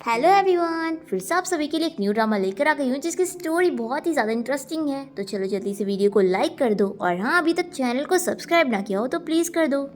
Hello everyone, फिर से आप सभी के लिए एक न्यू ड्रामा लेकर आ गई हूँ जिसकी स्टोरी बहुत ही ज़्यादा इंटरेस्टिंग है। तो चलो जल्दी से वीडियो को लाइक कर दो और हाँ, अभी तक चैनल को सब्सक्राइब ना किया हो तो प्लीज़ कर दो।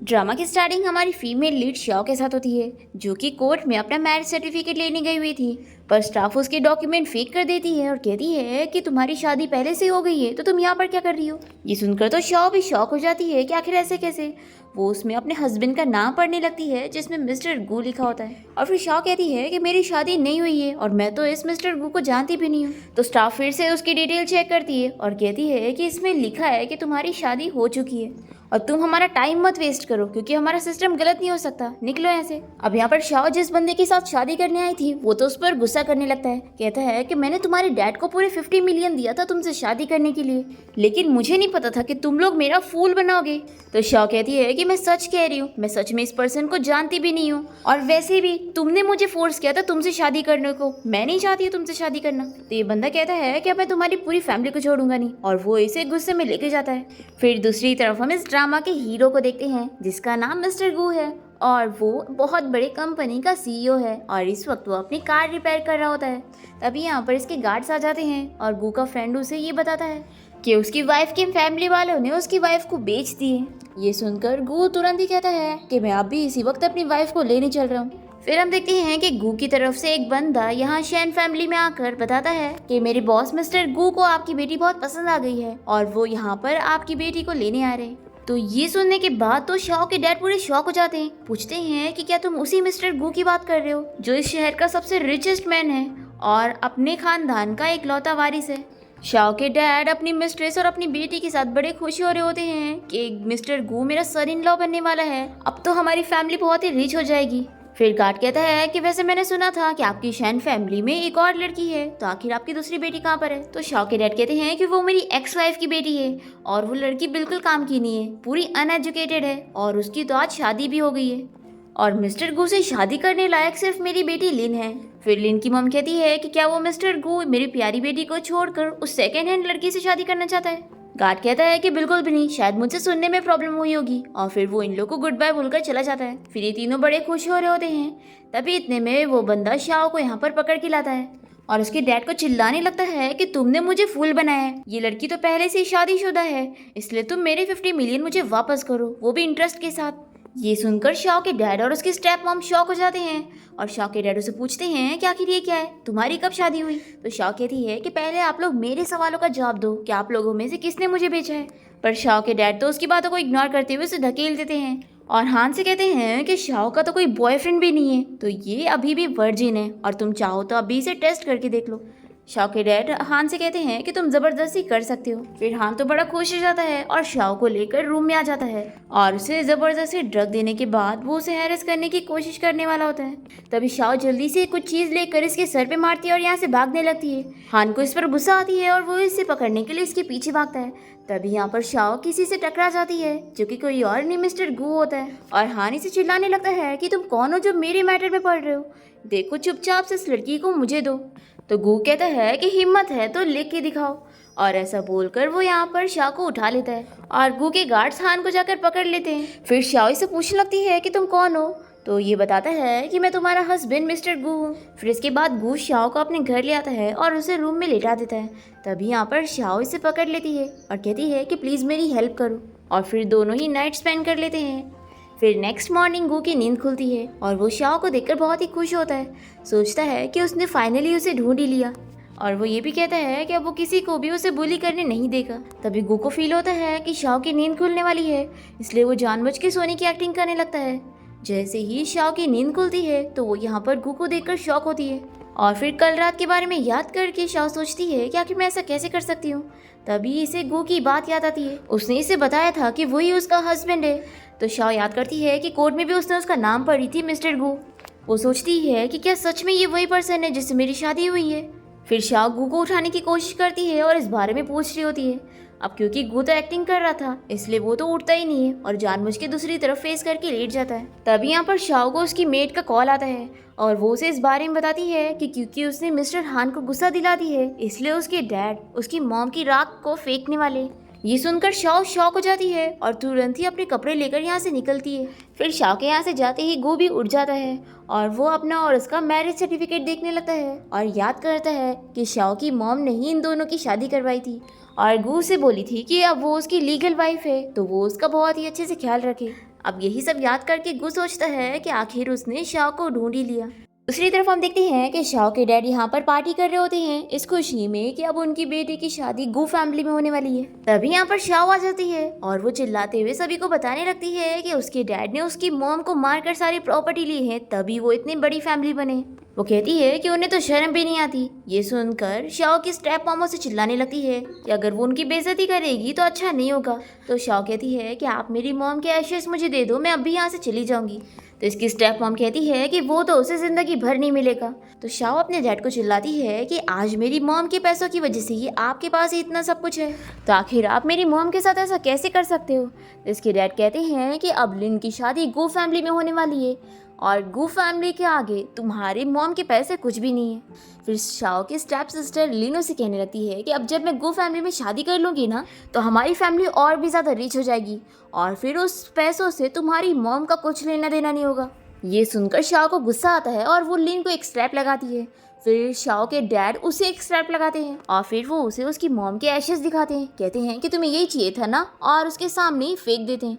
ड्रामा की स्टार्टिंग हमारी फीमेल लीड शाओ के साथ होती है, जो कि कोर्ट में अपना मैरिज सर्टिफिकेट लेने गई हुई थी। पर स्टाफ उसके डॉक्यूमेंट फेक कर देती है और कहती है कि तुम्हारी शादी पहले से हो गई है, तो तुम यहाँ पर क्या कर रही हो। ये सुनकर तो शाओ भी शॉक हो जाती है कि आखिर ऐसे कैसे। वो उसमें अपने हस्बैंड का नाम पढ़ने लगती है जिसमें मिस्टर गू लिखा होता है, और फिर शाओ कहती है कि मेरी शादी नहीं हुई है और मैं तो इस मिस्टर गू को जानती भी नहीं हूँ। तो स्टाफ फिर से उसकी डिटेल चेक करती है और कहती है कि इसमें लिखा है कि तुम्हारी शादी हो चुकी है और तुम हमारा टाइम मत वेस्ट करो क्योंकि हमारा सिस्टम गलत नहीं हो सकता, निकलो यहाँ से। अब यहाँ पर शाओ जिस बंदे के साथ शादी करने आई थी वो तो उस पर गुस्सा करने लगता है। कहता है कि मैंने तुम्हारे डैड को पूरे 50 मिलियन दिया था तुमसे शादी करने के लिए, लेकिन मुझे नहीं पता था कि तुम लोग मेरा फूल बनाओगे। तो शाओ कहती है कि मैं सच कह रही हूँ, मैं सच में इस पर्सन को जानती भी नहीं हूँ और वैसे भी तुमने मुझे फोर्स किया था तुमसे शादी करने को, मैं नहीं चाहती हूँ तुमसे शादी करना। तो ये बंदा कहता है कि अब मैं तुम्हारी पूरी फैमिली को छोड़ूंगा नहीं, और वो इसे गुस्से में लेके जाता है। फिर दूसरी तरफ हम इस ड्रामा के हीरो को देखते हैं जिसका नाम मिस्टर गू है और वो बहुत बड़े कंपनी का सीईओ है और इस वक्त वो अपनी कार रिपेयर कर रहा होता है। तभी यहाँ पर इसके गार्ड्स आ जाते हैं और गू का फ्रेंड उसे ये बताता है कि उसकी वाइफ के फैमिली वालों ने उसकी वाइफ को बेच दी है। ये सुनकर गू तुरंत ही कहता है कि मैं अभी इसी वक्त अपनी वाइफ को लेने चल रहा हूँ। फिर हम देखते हैं कि गू की तरफ से एक बंदा यहाँ शैन फैमिली में आकर बताता है कि मेरे बॉस मिस्टर गू को आपकी बेटी बहुत पसंद आ गई है और वो यहाँ पर आपकी बेटी को लेने आ रहे हैं। तो ये सुनने के बाद तो शाओ के डैड पूरे शॉक हो जाते हैं, पूछते हैं कि क्या तुम उसी मिस्टर गू की बात कर रहे हो जो इस शहर का सबसे रिचेस्ट मैन है और अपने खानदान का इकलौता वारिस है। शाओ के डैड अपनी मिस्ट्रेस और अपनी बेटी के साथ बड़े खुश हो रहे होते हैं कि मिस्टर गू मेरा सन इन लॉ बनने वाला है, अब तो हमारी फैमिली बहुत ही रिच हो जाएगी। फिर गार्ड कहता है कि वैसे मैंने सुना था कि आपकी शैन फैमिली में एक और लड़की है, तो आखिर आपकी दूसरी बेटी कहाँ पर है। तो शाओ के डैड कहते हैं कि वो मेरी एक्स वाइफ की बेटी है और वो लड़की बिल्कुल काम की नहीं है, पूरी अनएजुकेटेड है और उसकी तो आज शादी भी हो गई है और मिस्टर गू से शादी करने लायक सिर्फ मेरी बेटी लिन है। फिर लिन की मम कहती है कि क्या वो मिस्टर गू मेरी प्यारी बेटी को छोड़कर उस सेकेंड हैंड लड़की से शादी करना चाहता है। गार्ड कहता है कि बिल्कुल भी नहीं, शायद मुझसे सुनने में प्रॉब्लम हुई होगी, और फिर वो इन लोग को गुड बाय बोलकर चला जाता है। फिर ये तीनों बड़े खुश हो रहे होते हैं। तभी इतने में वो बंदा शाओ को यहाँ पर पकड़ के लाता है और उसके डैड को चिल्लाने लगता है कि तुमने मुझे फूल बनाया है, ये लड़की तो पहले से ही शादीशुदा है, इसलिए तुम मेरे 50 मिलियन मुझे वापस करो, वो भी इंटरेस्ट के साथ। ये सुनकर शाओ के डैड और उसकी स्टेप मॉम शॉक हो जाते हैं और शाओ के डैड उसे पूछते हैं कि आखिर ये क्या है, तुम्हारी कब शादी हुई। तो शाओ कहती है कि पहले आप लोग मेरे सवालों का जवाब दो कि आप लोगों में से किसने मुझे बेचा है। पर शाओ के डैड तो उसकी बातों को इग्नोर करते हुए उसे धकेल देते हैं और हान से कहते हैं कि शाओ का तो कोई बॉयफ्रेंड भी नहीं है, तो ये अभी भी वर्जिन है और तुम चाहो तो अभी इसे टेस्ट करके देख लो। शाओ के डैड हान से कहते हैं कि तुम जबरदस्ती कर सकते हो। फिर हान तो बड़ा खुश हो जाता है और शाओ को लेकर रूम में आ जाता है और उसे जबरदस्ती ड्रग देने के बाद वो उसे हैरेस करने की कोशिश करने वाला होता है। तभी शाओ जल्दी से कुछ चीज लेकर इसके सर पे मारती है और यहाँ से भागने लगती है। हान को इस पर गुस्सा आती है और वो इसे पकड़ने के लिए इसके पीछे भागता है। तभी यहाँ पर शाओ किसी से टकरा जाती है जो कि कोई और नहीं मिस्टर गू होता है और हान इसे चिल्लाने लगता है कि तुम कौन हो जो मेरे मैटर में पड़ रहे हो, देखो चुपचाप से इस लड़की को मुझे दो। तो गू कहता है कि हिम्मत है तो लिख के दिखाओ, और ऐसा बोलकर वो यहाँ पर शाओ को उठा लेता है और गू के गार्ड्स हान को जाकर पकड़ लेते हैं। फिर शाओ इसे पूछने लगती है कि तुम कौन हो। तो ये बताता है कि मैं तुम्हारा हस्बैंड मिस्टर गू हूँ। फिर इसके बाद गू शाओ को अपने घर ले आता है और उसे रूम में लेटा देता है। तभी यहाँ पर शाओ इसे पकड़ लेती है और कहती है कि प्लीज़ मेरी हेल्प करो, और फिर दोनों ही नाइट स्पेंड कर लेते हैं। फिर नेक्स्ट मॉर्निंग गू की नींद खुलती है और वो शाओ को देखकर बहुत ही खुश होता है, सोचता है कि उसने फाइनली उसे ढूंढ ही लिया, और वो ये भी कहता है कि अब वो किसी को भी उसे बुली करने नहीं देगा। तभी गू को फील होता है कि शाओ की नींद खुलने वाली है, इसलिए वो जानबूझ के सोने की एक्टिंग करने लगता है। जैसे ही शाओ की नींद खुलती है तो वो यहाँ पर गू को देखकर शॉक होती है और फिर कल रात के बारे में याद करके शाओ सोचती है कि आखिर मैं ऐसा कैसे कर सकती हूँ। तभी इसे गू की बात याद आती है, उसने इसे बताया था कि वही उसका हस्बैंड है। तो शाओ याद करती है कि कोर्ट में भी उसने उसका नाम पढ़ी थी मिस्टर गू। वो सोचती है कि क्या सच में ये वही पर्सन है जिससे मेरी शादी हुई है। फिर शाओ गू को उठाने की कोशिश करती है और इस बारे में पूछ रही होती है। अब क्योंकि गू तो एक्टिंग कर रहा था इसलिए वो तो उठता ही नहीं है और जानबूझ के दूसरी तरफ फेस करके लेट जाता है। तभी यहाँ पर शाओ को उसकी मेट का कॉल आता है और वो उसे इस बारे में बताती है कि क्योंकि उसने मिस्टर हान को गुस्सा दिला दी है इसलिए उसके डैड उसकी मॉम की राख को फेंकने वाले। ये सुनकर शाओ शॉक हो जाती है और तुरंत ही अपने कपड़े लेकर यहाँ से निकलती है। फिर शाओ के यहाँ से जाते ही गू भी उठ जाता है और वो अपना और उसका मैरिज सर्टिफिकेट देखने लगता है और याद करता है कि शाओ की मॉम ने ही इन दोनों की शादी करवाई थी और गू से बोली थी कि अब वो उसकी लीगल वाइफ है तो वो उसका बहुत ही अच्छे से ख्याल रखे। अब यही सब याद करके गू सोचता है कि आखिर उसने शाओ को ढूंढ ही लिया। दूसरी तरफ हम देखते हैं कि शाओ के डैड यहाँ पर पार्टी कर रहे होते हैं इस खुशी में कि अब उनकी बेटी की शादी गू फैमिली में होने वाली है। तभी यहाँ पर शाओ आ जाती है और वो चिल्लाते हुए सभी को बताने लगती है कि उसके डैड ने उसकी मॉम को मारकर सारी प्रॉपर्टी ली है तभी वो इतनी बड़ी फैमिली बने। वो कहती है कि उन्हें तो शर्म भी नहीं आती। ये सुनकर शाओ की स्टेप मॉम से चिल्लाने लगती है कि अगर वो उनकी बेइज्जती करेगी तो अच्छा नहीं होगा। तो शाओ कहती है कि आप मेरी मॉम के एशेस मुझे दे दो, मैं अभी यहाँ से चली जाऊंगी। तो इसकी स्टेप मॉम कहती है कि वो तो उसे जिंदगी भर नहीं मिलेगा। तो शाओ अपने डैड को चिल्लाती है कि आज मेरी मॉम के पैसों की वजह से ही आपके पास ही इतना सब कुछ है, तो आखिर आप मेरी मॉम के साथ ऐसा कैसे कर सकते हो। तो इसके डैड कहते हैं कि अब लिन की शादी गू फैमिली में होने वाली है और गू फैमिली के आगे तुम्हारी मॉम के पैसे कुछ भी नहीं है। फिर शाओ की स्टेप सिस्टर लिन उसे कहने लगती है कि अब जब मैं गू फैमिली में शादी कर लूँगी ना तो हमारी फैमिली और भी ज़्यादा रिच हो जाएगी और फिर उस पैसों से तुम्हारी मॉम का कुछ लेना देना नहीं होगा। ये सुनकर शाओ को गुस्सा आता है और वो लिन को एक स्ट्रैप लगाती है। फिर शाओ के डैड उसे एक स्ट्रैप लगाते हैं और फिर वो उसे उसकी मॉम के एशेस दिखाते हैं। कहते हैं कि तुम्हें यही चाहिए था ना, और उसके सामने ही फेंक देते हैं।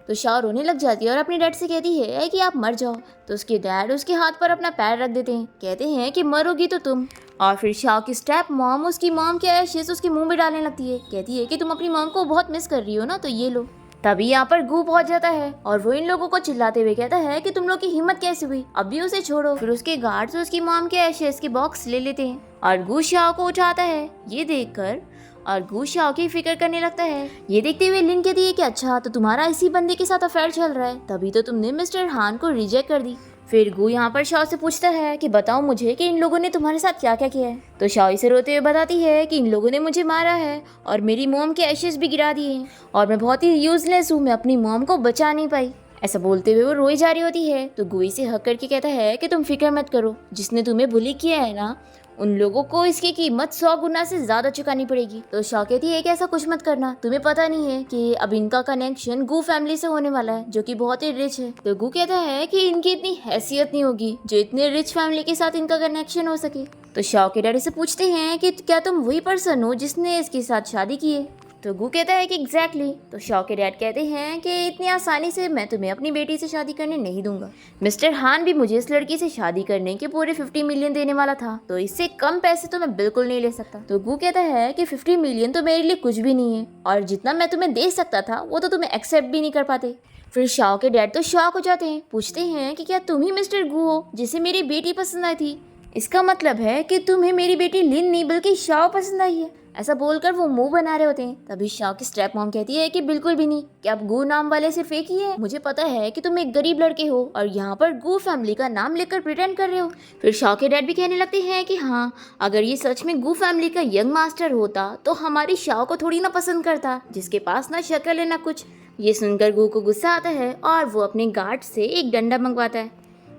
तो शाओ रोने लग जाती है और अपने डैड से कहती है कि आप मर जाओ। तो उसके डैड उसके हाथ पर अपना पैर रख देते हैं। कहते हैं कि मरोगी तो तुम। और फिर शाओ की स्टेप मॉम उसकी मॉम के एशेस उसके मुंह में डालने लगती है। कहती है कि तुम अपनी मॉम को बहुत मिस कर रही हो ना, तो ये लो। तभी यहाँ पर गू पहुंच जाता है और वो इन लोगों को चिल्लाते हुए कहता है कि तुम लोग की हिम्मत कैसे हुई, अभी उसे छोड़ो। फिर उसके गार्ड्स उसकी मॉम के एशेस के बॉक्स ले लेते हैं और गू शाओ को उठाता है। ये देखकर और गू शाओ की फिक्र करने लगता है। ये देखते हुए लिन कहती है कि अच्छा तो तुम्हारा इसी बंदे के साथ अफेयर चल रहा है, तभी तो तुमने मिस्टर हान को रिजेक्ट कर दी। फिर गू यहाँ पर शाओ से पूछता है कि बताओ मुझे कि इन लोगों ने तुम्हारे साथ क्या क्या किया है। तो शाओ इसे रोते हुए बताती है कि इन लोगों ने मुझे मारा है और मेरी मॉम के एशेस भी गिरा दिए हैं और मैं बहुत ही यूजलेस हूँ, मैं अपनी मॉम को बचा नहीं पाई। ऐसा बोलते हुए वो रोई जा रही होती है। तो गू इसे हक करके कहता है कि तुम फिक्र मत करो, जिसने तुम्हें बुली किया है ना उन लोगों को इसकी कीमत 100 गुना से ज्यादा चुकानी पड़ेगी। तो शाओ कहती है कि ऐसा कुछ मत करना, तुम्हें पता नहीं है कि अब इनका कनेक्शन गू फैमिली से होने वाला है जो कि बहुत ही रिच है। तो गू कहता है कि इनकी इतनी हैसियत नहीं होगी जो इतने रिच फैमिली के साथ इनका कनेक्शन हो सके। तो शाओ के डैडी से पूछते हैं कि क्या तुम वही पर्सन हो जिसने इसके साथ शादी की है। तो गू कहता है कि एग्जैक्टली। तो शाओ के डैड कहते हैं कि इतनी आसानी से मैं तुम्हें अपनी बेटी से शादी करने नहीं दूंगा। मिस्टर हान भी मुझे इस लड़की से शादी करने के पूरे 50 मिलियन देने वाला था, तो इससे कम पैसे तो मैं बिल्कुल नहीं ले सकता। तो गू कहता है कि 50 मिलियन तो मेरे लिए कुछ भी नहीं है और जितना मैं तुम्हें दे सकता था वो तो तुम्हें एक्सेप्ट भी नहीं कर पाते। फिर शाओ के डैड तो शॉक हो जाते हैं, पूछते हैं कि क्या तुम ही मिस्टर गू हो जिसे मेरी बेटी पसंद आई थी। इसका मतलब है कि तुम्हें मेरी बेटी लिन नहीं बल्कि शाओ पसंद आई है। ऐसा बोलकर वो मुंह बना रहे होते हैं। तभी शाओ की स्टेप मॉम कहती है कि बिल्कुल भी नहीं, कि आप गू नाम वाले से फेक ही है। मुझे पता है कि तुम एक गरीब लड़के हो और यहाँ पर गू फैमिली का नाम लेकर प्रिटेंड कर रहे हो। फिर शाओ के डैड भी कहने लगते हैं कि हाँ, अगर ये सच में गू फैमिली का यंग मास्टर होता तो हमारी शाओ को थोड़ी ना पसंद करता, जिसके पास ना शक्ल है ना कुछ। ये सुनकर गू को गुस्सा आता है और वो अपने गार्ड से एक डंडा मंगवाता है।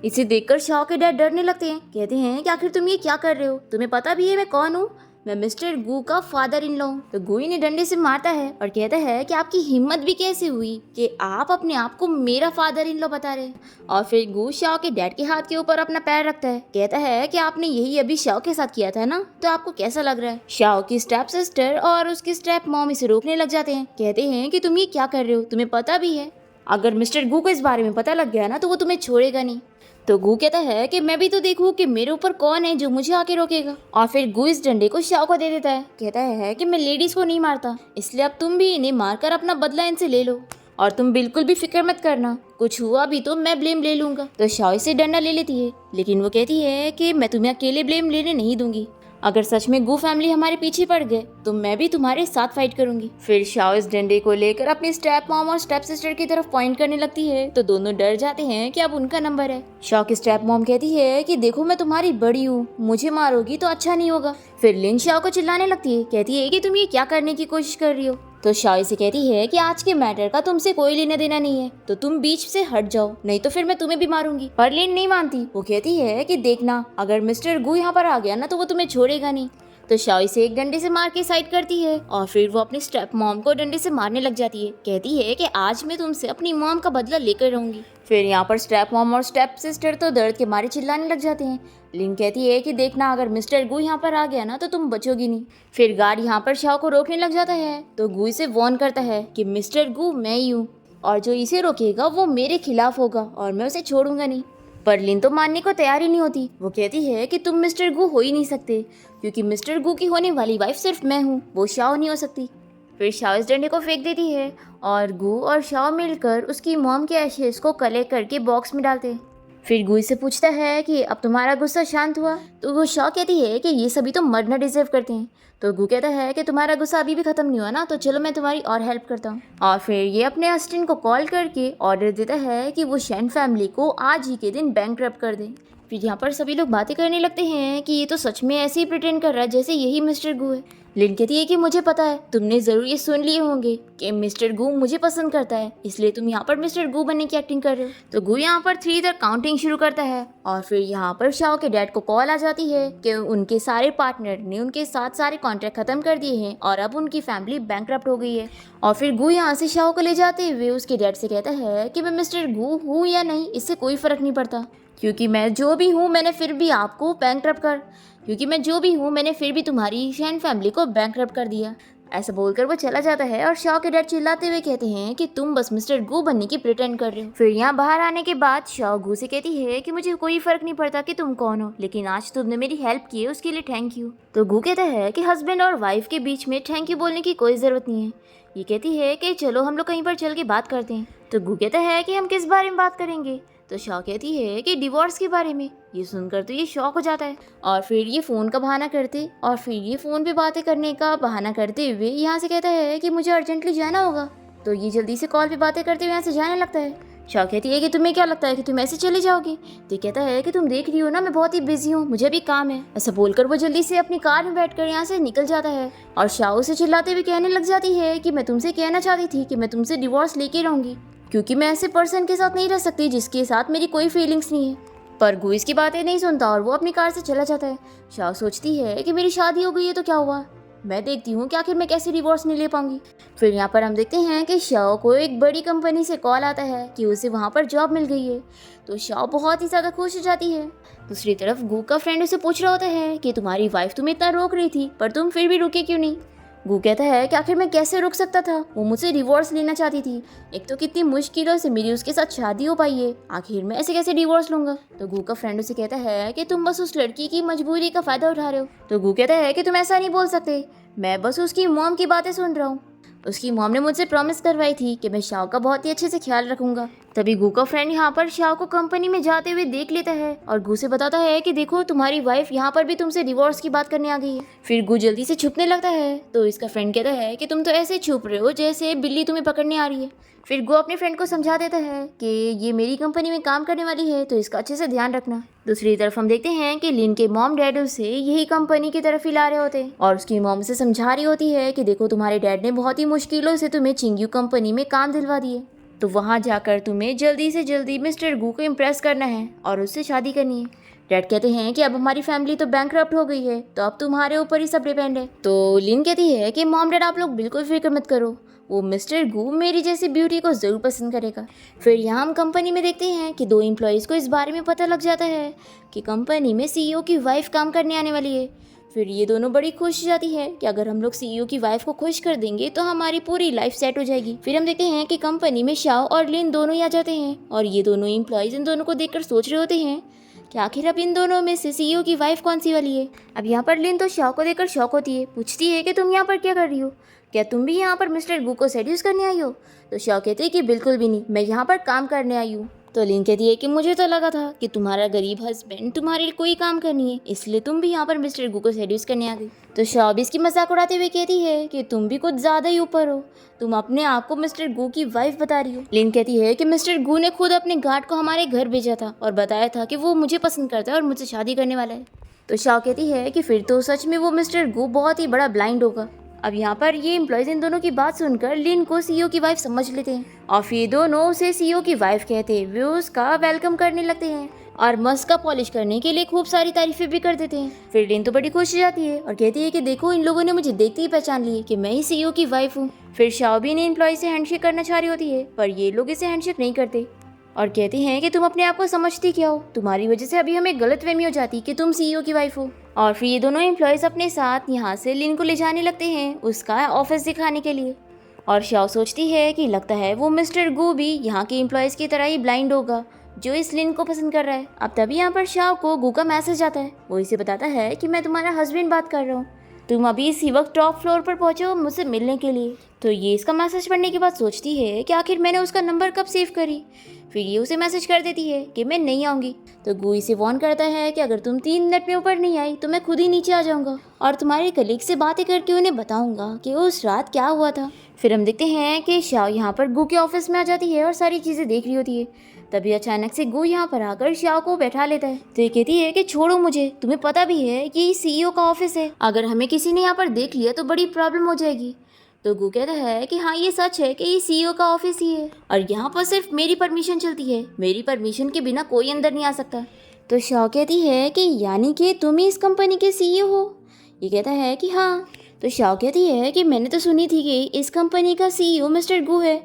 इसे देखकर शाओ के डैड डरने लगते हैं। कहते हैं कि आखिर तुम ये क्या कर रहे हो, तुम्हें पता भी है मैं कौन हूँ, मैं मिस्टर गू का फादर इन लॉ हूँ। तो गू इन्हें डंडे से मारता है और कहता है कि आपकी हिम्मत भी कैसे हुई कि आप अपने आप को मेरा फादर इन लॉ बता रहे हैं। और फिर गू शाओ के डैड के हाथ के ऊपर अपना पैर रखता है। कहता है कि आपने यही अभी शाओ के साथ किया था ना, तो आपको कैसा लग रहा है। शाओ की स्टेप सिस्टर और उसकी स्टेप मॉम इसे रोकने लग जाते हैं। कहते हैं कि तुम ये क्या कर रहे हो, तुम्हें पता भी है अगर मिस्टर गू को इस बारे में पता लग गया ना तो वो तुम्हें छोड़ेगा नहीं। तो गू कहता है कि मैं भी तो देखूं कि मेरे ऊपर कौन है जो मुझे आके रोकेगा। और फिर गू इस डंडे को शाओ को दे देता है। कहता है कि मैं लेडीज को नहीं मारता, इसलिए अब तुम भी इन्हें मारकर अपना बदला इनसे ले लो और तुम बिल्कुल भी फिक्र मत करना, कुछ हुआ भी तो मैं ब्लेम ले लूंगा। तो शाओ इसे डंडा ले लेती है, लेकिन वो कहती है कि मैं तुम्हें अकेले ब्लेम लेने नहीं दूंगी। अगर सच में गू फैमिली हमारे पीछे पड़ गए तो मैं भी तुम्हारे साथ फाइट करूंगी। फिर शाओ इस डंडे को लेकर अपनी स्टेप मॉम और स्टेप सिस्टर की तरफ पॉइंट करने लगती है। तो दोनों डर जाते हैं कि अब उनका नंबर है। शाओ की स्टेप मॉम कहती है कि देखो मैं तुम्हारी बड़ी हूँ, मुझे मारोगी तो अच्छा नहीं होगा। फिर लिन शाओ को चिल्लाने लगती है। कहती है कि तुम ये क्या करने की कोशिश कर रही हो। तो शाओ से कहती है कि आज के मैटर का तुमसे कोई लेना देना नहीं है, तो तुम बीच से हट जाओ, नहीं तो फिर मैं तुम्हें भी मारूंगी। पर लिन नहीं मानती। वो कहती है कि देखना, अगर मिस्टर गू यहाँ पर आ गया ना तो वो तुम्हें छोड़ेगा नहीं। तो शाओ इसे एक डंडे से मार के साइड करती है और फिर वो अपनी स्टेप मॉम को डंडे से मारने लग जाती है। कहती है कि आज मैं तुमसे अपनी मॉम का बदला लेकर रहूंगी। फिर यहाँ पर स्टेप मॉम और स्टेप सिस्टर तो दर्द के मारे चिल्लाने लग जाते हैं। लिन कहती है कि देखना, अगर मिस्टर गू यहाँ पर आ गया ना तो तुम बचोगी नहीं। फिर गार्ड यहाँ पर शाओ को रोकने लग जाता है तो गू इसे वार्न करता है कि मिस्टर गू मैं ही हूँ और जो इसे रोकेगा वो मेरे खिलाफ होगा और मैं उसे छोड़ूंगा नहीं। पर लिन तो मानने को तैयार ही नहीं होती। वो कहती है कि तुम मिस्टर गू हो ही नहीं सकते, क्योंकि मिस्टर गू की होने वाली वाइफ सिर्फ मैं हूँ, वो शाओ नहीं हो सकती। फिर शाओ इस डंडे को फेंक देती है और गू और शाओ मिलकर उसकी मॉम के एशेज को कलेक्ट करके बॉक्स में डालते हैं। फिर गू से पूछता है कि अब तुम्हारा गुस्सा शांत हुआ? तो वो शाओ कहती है कि ये सभी तो मरना डिजर्व करते हैं। तो गू कहता है कि तुम्हारा गुस्सा अभी भी खत्म नहीं हुआ ना, तो चलो मैं तुम्हारी और हेल्प करता हूँ। और फिर ये अपने असिस्टेंट को कॉल करके ऑर्डर देता है कि वो शेन फैमिली को आज ही के दिन बैंकरप्ट कर दे। फिर यहाँ पर सभी लोग बातें करने लगते हैं कि ये तो सच में ऐसे ही प्रिटेंड कर रहा है जैसे यही मिस्टर गू है। लिन कहती है कि मुझे पता है, तुमने जरूर ये सुन लिए होंगे कि मिस्टर गू मुझे पसंद करता है, इसलिए तुम यहाँ पर मिस्टर गू बनने की एक्टिंग कर रहे हो। तो गू यहाँ पर 3 तक काउंटिंग शुरू करता है और फिर यहाँ पर शाओ के डैड को कॉल आ जाती है कि उनके सारे पार्टनर ने उनके साथ सारे कॉन्ट्रैक्ट खत्म कर दिए हैं और अब उनकी फैमिली बैंकरप्ट हो गई है। और फिर गू यहाँ से शाओ को ले जाते हुए उसके डैड से कहता है कि मैं मिस्टर गू हूँ या नहीं इससे कोई फर्क नहीं पड़ता, क्योंकि मैं जो भी हूँ मैंने फिर भी आपको बैंकरप्ट कर क्योंकि मैं जो भी हूँ मैंने फिर भी तुम्हारी शेन फैमिली को बैंकरप्ट कर दिया। ऐसा बोलकर वो चला जाता है और शाओ के डैड चिल्लाते हुए कहते हैं कि तुम बस मिस्टर गू बनने की प्रिटेंड कर रहे हो। फिर यहाँ बाहर आने के बाद शाओ गू से कहती है कि मुझे कोई फर्क नहीं पड़ता कि तुम कौन हो, लेकिन आज तुमने मेरी हेल्प की है उसके लिए थैंक यू। तो गू कहता है कि हस्बैंड और वाइफ के बीच में थैंक यू बोलने की कोई ज़रूरत नहीं है। ये कहती है कि चलो हम लोग कहीं पर चल के बात करते हैं। तो गू कहता है कि हम किस बारे में बात करेंगे? तो शाओ कहती है कि डिवोर्स के बारे में। ये सुनकर तो ये शॉक हो जाता है और फिर ये फ़ोन का बहाना करते हुए यहाँ से कहता है कि मुझे अर्जेंटली जाना होगा। तो ये जल्दी से कॉल पे बातें करते हुए यहाँ से जाने लगता है। शाओ कहती है कि तुम्हें क्या लगता है कि तुम ऐसे चले जाओगे? तो कहता है कि तुम देख रही हो ना मैं बहुत ही बिजी हूँ, मुझे भी काम है। ऐसा बोलकर वो जल्दी से अपनी कार में बैठकर यहाँ से निकल जाता है और शाओ से चिल्लाते हुए कहने लग जाती है कि मैं तुमसे कहना चाहती थी कि मैं तुमसे डिवोर्स लेके रहूंगी, क्योंकि मैं ऐसे पर्सन के साथ नहीं रह सकती जिसके साथ मेरी कोई फीलिंग्स नहीं है। पर गू इसकी बातें नहीं सुनता और वो अपनी कार से चला जाता है। शाओ सोचती है कि मेरी शादी हो गई है तो क्या हुआ, मैं देखती हूँ कि आखिर मैं कैसे डिवोर्स नहीं ले पाऊंगी। फिर यहाँ पर हम देखते हैं कि शाओ को एक बड़ी कंपनी से कॉल आता है कि उसे वहाँ पर जॉब मिल गई है। तो शाओ बहुत ही ज़्यादा खुश हो जाती है। दूसरी तरफ गू का फ्रेंड उसे पूछ रहा होता है कि तुम्हारी वाइफ तुम्हें इतना रोक रही थी पर तुम फिर भी रुके क्यों नहीं? गू कहता है कि आखिर मैं कैसे रुक सकता था, वो मुझसे डिवोर्स लेना चाहती थी, एक तो कितनी मुश्किलों से मेरी उसके साथ शादी हो पाई है, आखिर मैं ऐसे कैसे डिवोर्स लूंगा? तो गू का फ्रेंड उसे कहता है कि तुम बस उस लड़की की मजबूरी का फायदा उठा रहे हो। तो गू कहता है कि तुम ऐसा नहीं बोल सकते, मैं बस उसकी मॉम की बातें सुन रहा हूँ। उसकी मॉम ने मुझसे प्रॉमिस करवाई थी कि मैं शाओ का बहुत ही अच्छे से ख्याल रखूंगा। तभी गू का फ्रेंड यहाँ पर शाओ को कंपनी में जाते हुए देख लेता है और गू से बताता है कि देखो तुम्हारी वाइफ यहाँ पर भी तुमसे डिवोर्स की बात करने आ गई है। फिर गू जल्दी से छुपने लगता है तो इसका फ्रेंड कहता है कि तुम तो ऐसे छुप रहे हो जैसे बिल्ली तुम्हें पकड़ने आ रही है। फिर गो अपने फ्रेंड को समझा देता है कि ये मेरी कंपनी में काम करने वाली है तो इसका अच्छे से ध्यान रखना। दूसरी तरफ हम देखते हैं कि लिन के मॉम डैड उसे यही कंपनी की तरफ ही ला रहे होते हैं और उसकी मॉम से समझा रही होती है कि देखो तुम्हारे डैड ने बहुत ही मुश्किलों से तुम्हें चिंग्यू कंपनी में काम दिलवा दिए, तो वहाँ जाकर तुम्हें जल्दी से जल्दी मिस्टर गू को इम्प्रेस करना है और उससे शादी करनी है। डैड कहते हैं कि अब हमारी फैमिली तो बैंकरप्ट हो गई है तो अब तुम्हारे ऊपर ही सब डिपेंड है। तो लिन कहती है कि मॉम डैड आप लोग बिल्कुल फिक्र मत करो, वो मिस्टर गू मेरी जैसी ब्यूटी को ज़रूर पसंद करेगा। फिर यहाँ हम कंपनी में देखते हैं कि 2 एम्प्लॉयज़ को इस बारे में पता लग जाता है कि कंपनी में सीईओ की वाइफ काम करने आने वाली है। फिर ये दोनों बड़ी खुश हो जाती है कि अगर हम लोग सीईओ की वाइफ को खुश कर देंगे तो हमारी पूरी लाइफ सेट हो जाएगी। फिर हम देखते हैं कि कंपनी में शाओ और लिन दोनों ही आ जाते हैं और ये दोनों एम्प्लॉयज़ इन दोनों को देखकर सोच रहे होते हैं कि आखिर अब इन दोनों में से सीईओ की वाइफ कौन सी वाली है। अब यहाँ पर लिन तो शाओ को देखकर शॉक होती है, पूछती है कि तुम यहाँ पर क्या कर रही हो, क्या तुम भी यहाँ पर मिस्टर गू को सेड्यूस करने आई हो? तो शाओ कहते हैं कि बिल्कुल भी नहीं, मैं यहाँ पर काम करने आई हूँ। तो लिन कहती है कि मुझे तो लगा था कि तुम्हारा गरीब हस्बैंड तुम्हारे लिए कोई काम करनी है, इसलिए तुम भी यहाँ पर मिस्टर गू को सेड्यूस करने आ गई। तो शाओ भी इसकी मजाक उड़ाते हुए कहती है कि तुम भी कुछ ज़्यादा ही ऊपर हो, तुम अपने आप को मिस्टर गू की वाइफ बता रही हो। लिन कहती है कि मिस्टर गू ने खुद अपने गार्ड को हमारे घर भेजा था और बताया था कि वो मुझे पसंद करता है और मुझसे शादी करने वाला है। तो शाओ कहती है कि फिर तो सच में वो मिस्टर गू बहुत ही बड़ा ब्लाइंड होगा। अब यहाँ पर ये एम्प्लॉयज़ इन दोनों की बात सुनकर लिन को सीईओ की वाइफ समझ लेते हैं और फिर दोनों उसे सीईओ की वाइफ कहते हुए उसका वेलकम करने लगते हैं। और मस्क का पॉलिश करने के लिए खूब सारी तारीफें भी कर देते हैं। फिर लिन तो बड़ी खुश हो जाती है और कहती है कि देखो इन लोगों ने मुझे देखते ही पहचान लिए कि मैं ही सीईओ की वाइफ हूँ। फिर शाओ भी ने एम्प्लॉय से हैंडशेक करना चाह रही होती है, पर ये लोग इसे हैंडशेक नहीं करते और कहती हैं कि तुम अपने आप को समझती क्या हो, तुम्हारी वजह से अभी हमें गलतफहमी हो जाती कि तुम सीईओ की वाइफ हो। और फिर ये दोनों एम्प्लॉयज अपने साथ यहाँ से लिन को ले जाने लगते हैं उसका ऑफिस दिखाने के लिए। और शाओ सोचती है कि लगता है वो मिस्टर गू भी यहाँ के एम्प्लॉयज की तरह ही ब्लाइंड होगा जो इस लिन को पसंद कर रहा है। अब तभी यहाँ पर शाओ को गू का मैसेज आता है। वो इसे बताता है कि मैं तुम्हारा हस्बैंड बात कर रहा हूँ, तुम अभी इसी वक्त टॉप फ्लोर पर पहुंचे हो मुझसे मिलने के लिए। तो ये इसका मैसेज पढ़ने के बाद सोचती है कि आखिर मैंने उसका नंबर कब सेव करी। फिर ये उसे मैसेज कर देती है कि मैं नहीं आऊँगी। तो गू इसे वार्न करता है कि अगर तुम 3 मिनट में ऊपर नहीं आई तो मैं खुद ही नीचे आ जाऊँगा और तुम्हारे कलीग से बातें करके उन्हें बताऊँगा कि उस रात क्या हुआ था। फिर हम देखते हैं कि शाओ यहाँ पर गू के ऑफिस में आ जाती है और सारी चीज़ें देख रही होती है। तभी अचानक से गू यहाँ पर आकर शाओ को बैठा लेता है। तो ये कहती है कि छोड़ो मुझे, तुम्हें पता भी है कि ये सीईओ का ऑफिस है, अगर हमें किसी ने यहाँ पर देख लिया तो बड़ी प्रॉब्लम हो जाएगी। तो गू कहता है कि हाँ ये सच है कि ये सीईओ का ऑफिस ही है और यहाँ पर सिर्फ मेरी परमिशन चलती है, मेरी परमिशन के बिना कोई अंदर नहीं आ सकता। तो शाओ कहती है कि यानी कि तुम ही इस कंपनी के सीईओ हो। ये कहता है कि हाँ। तो शाओ कहती है कि मैंने तो सुनी थी कि इस कंपनी का सीईओ मिस्टर गू है,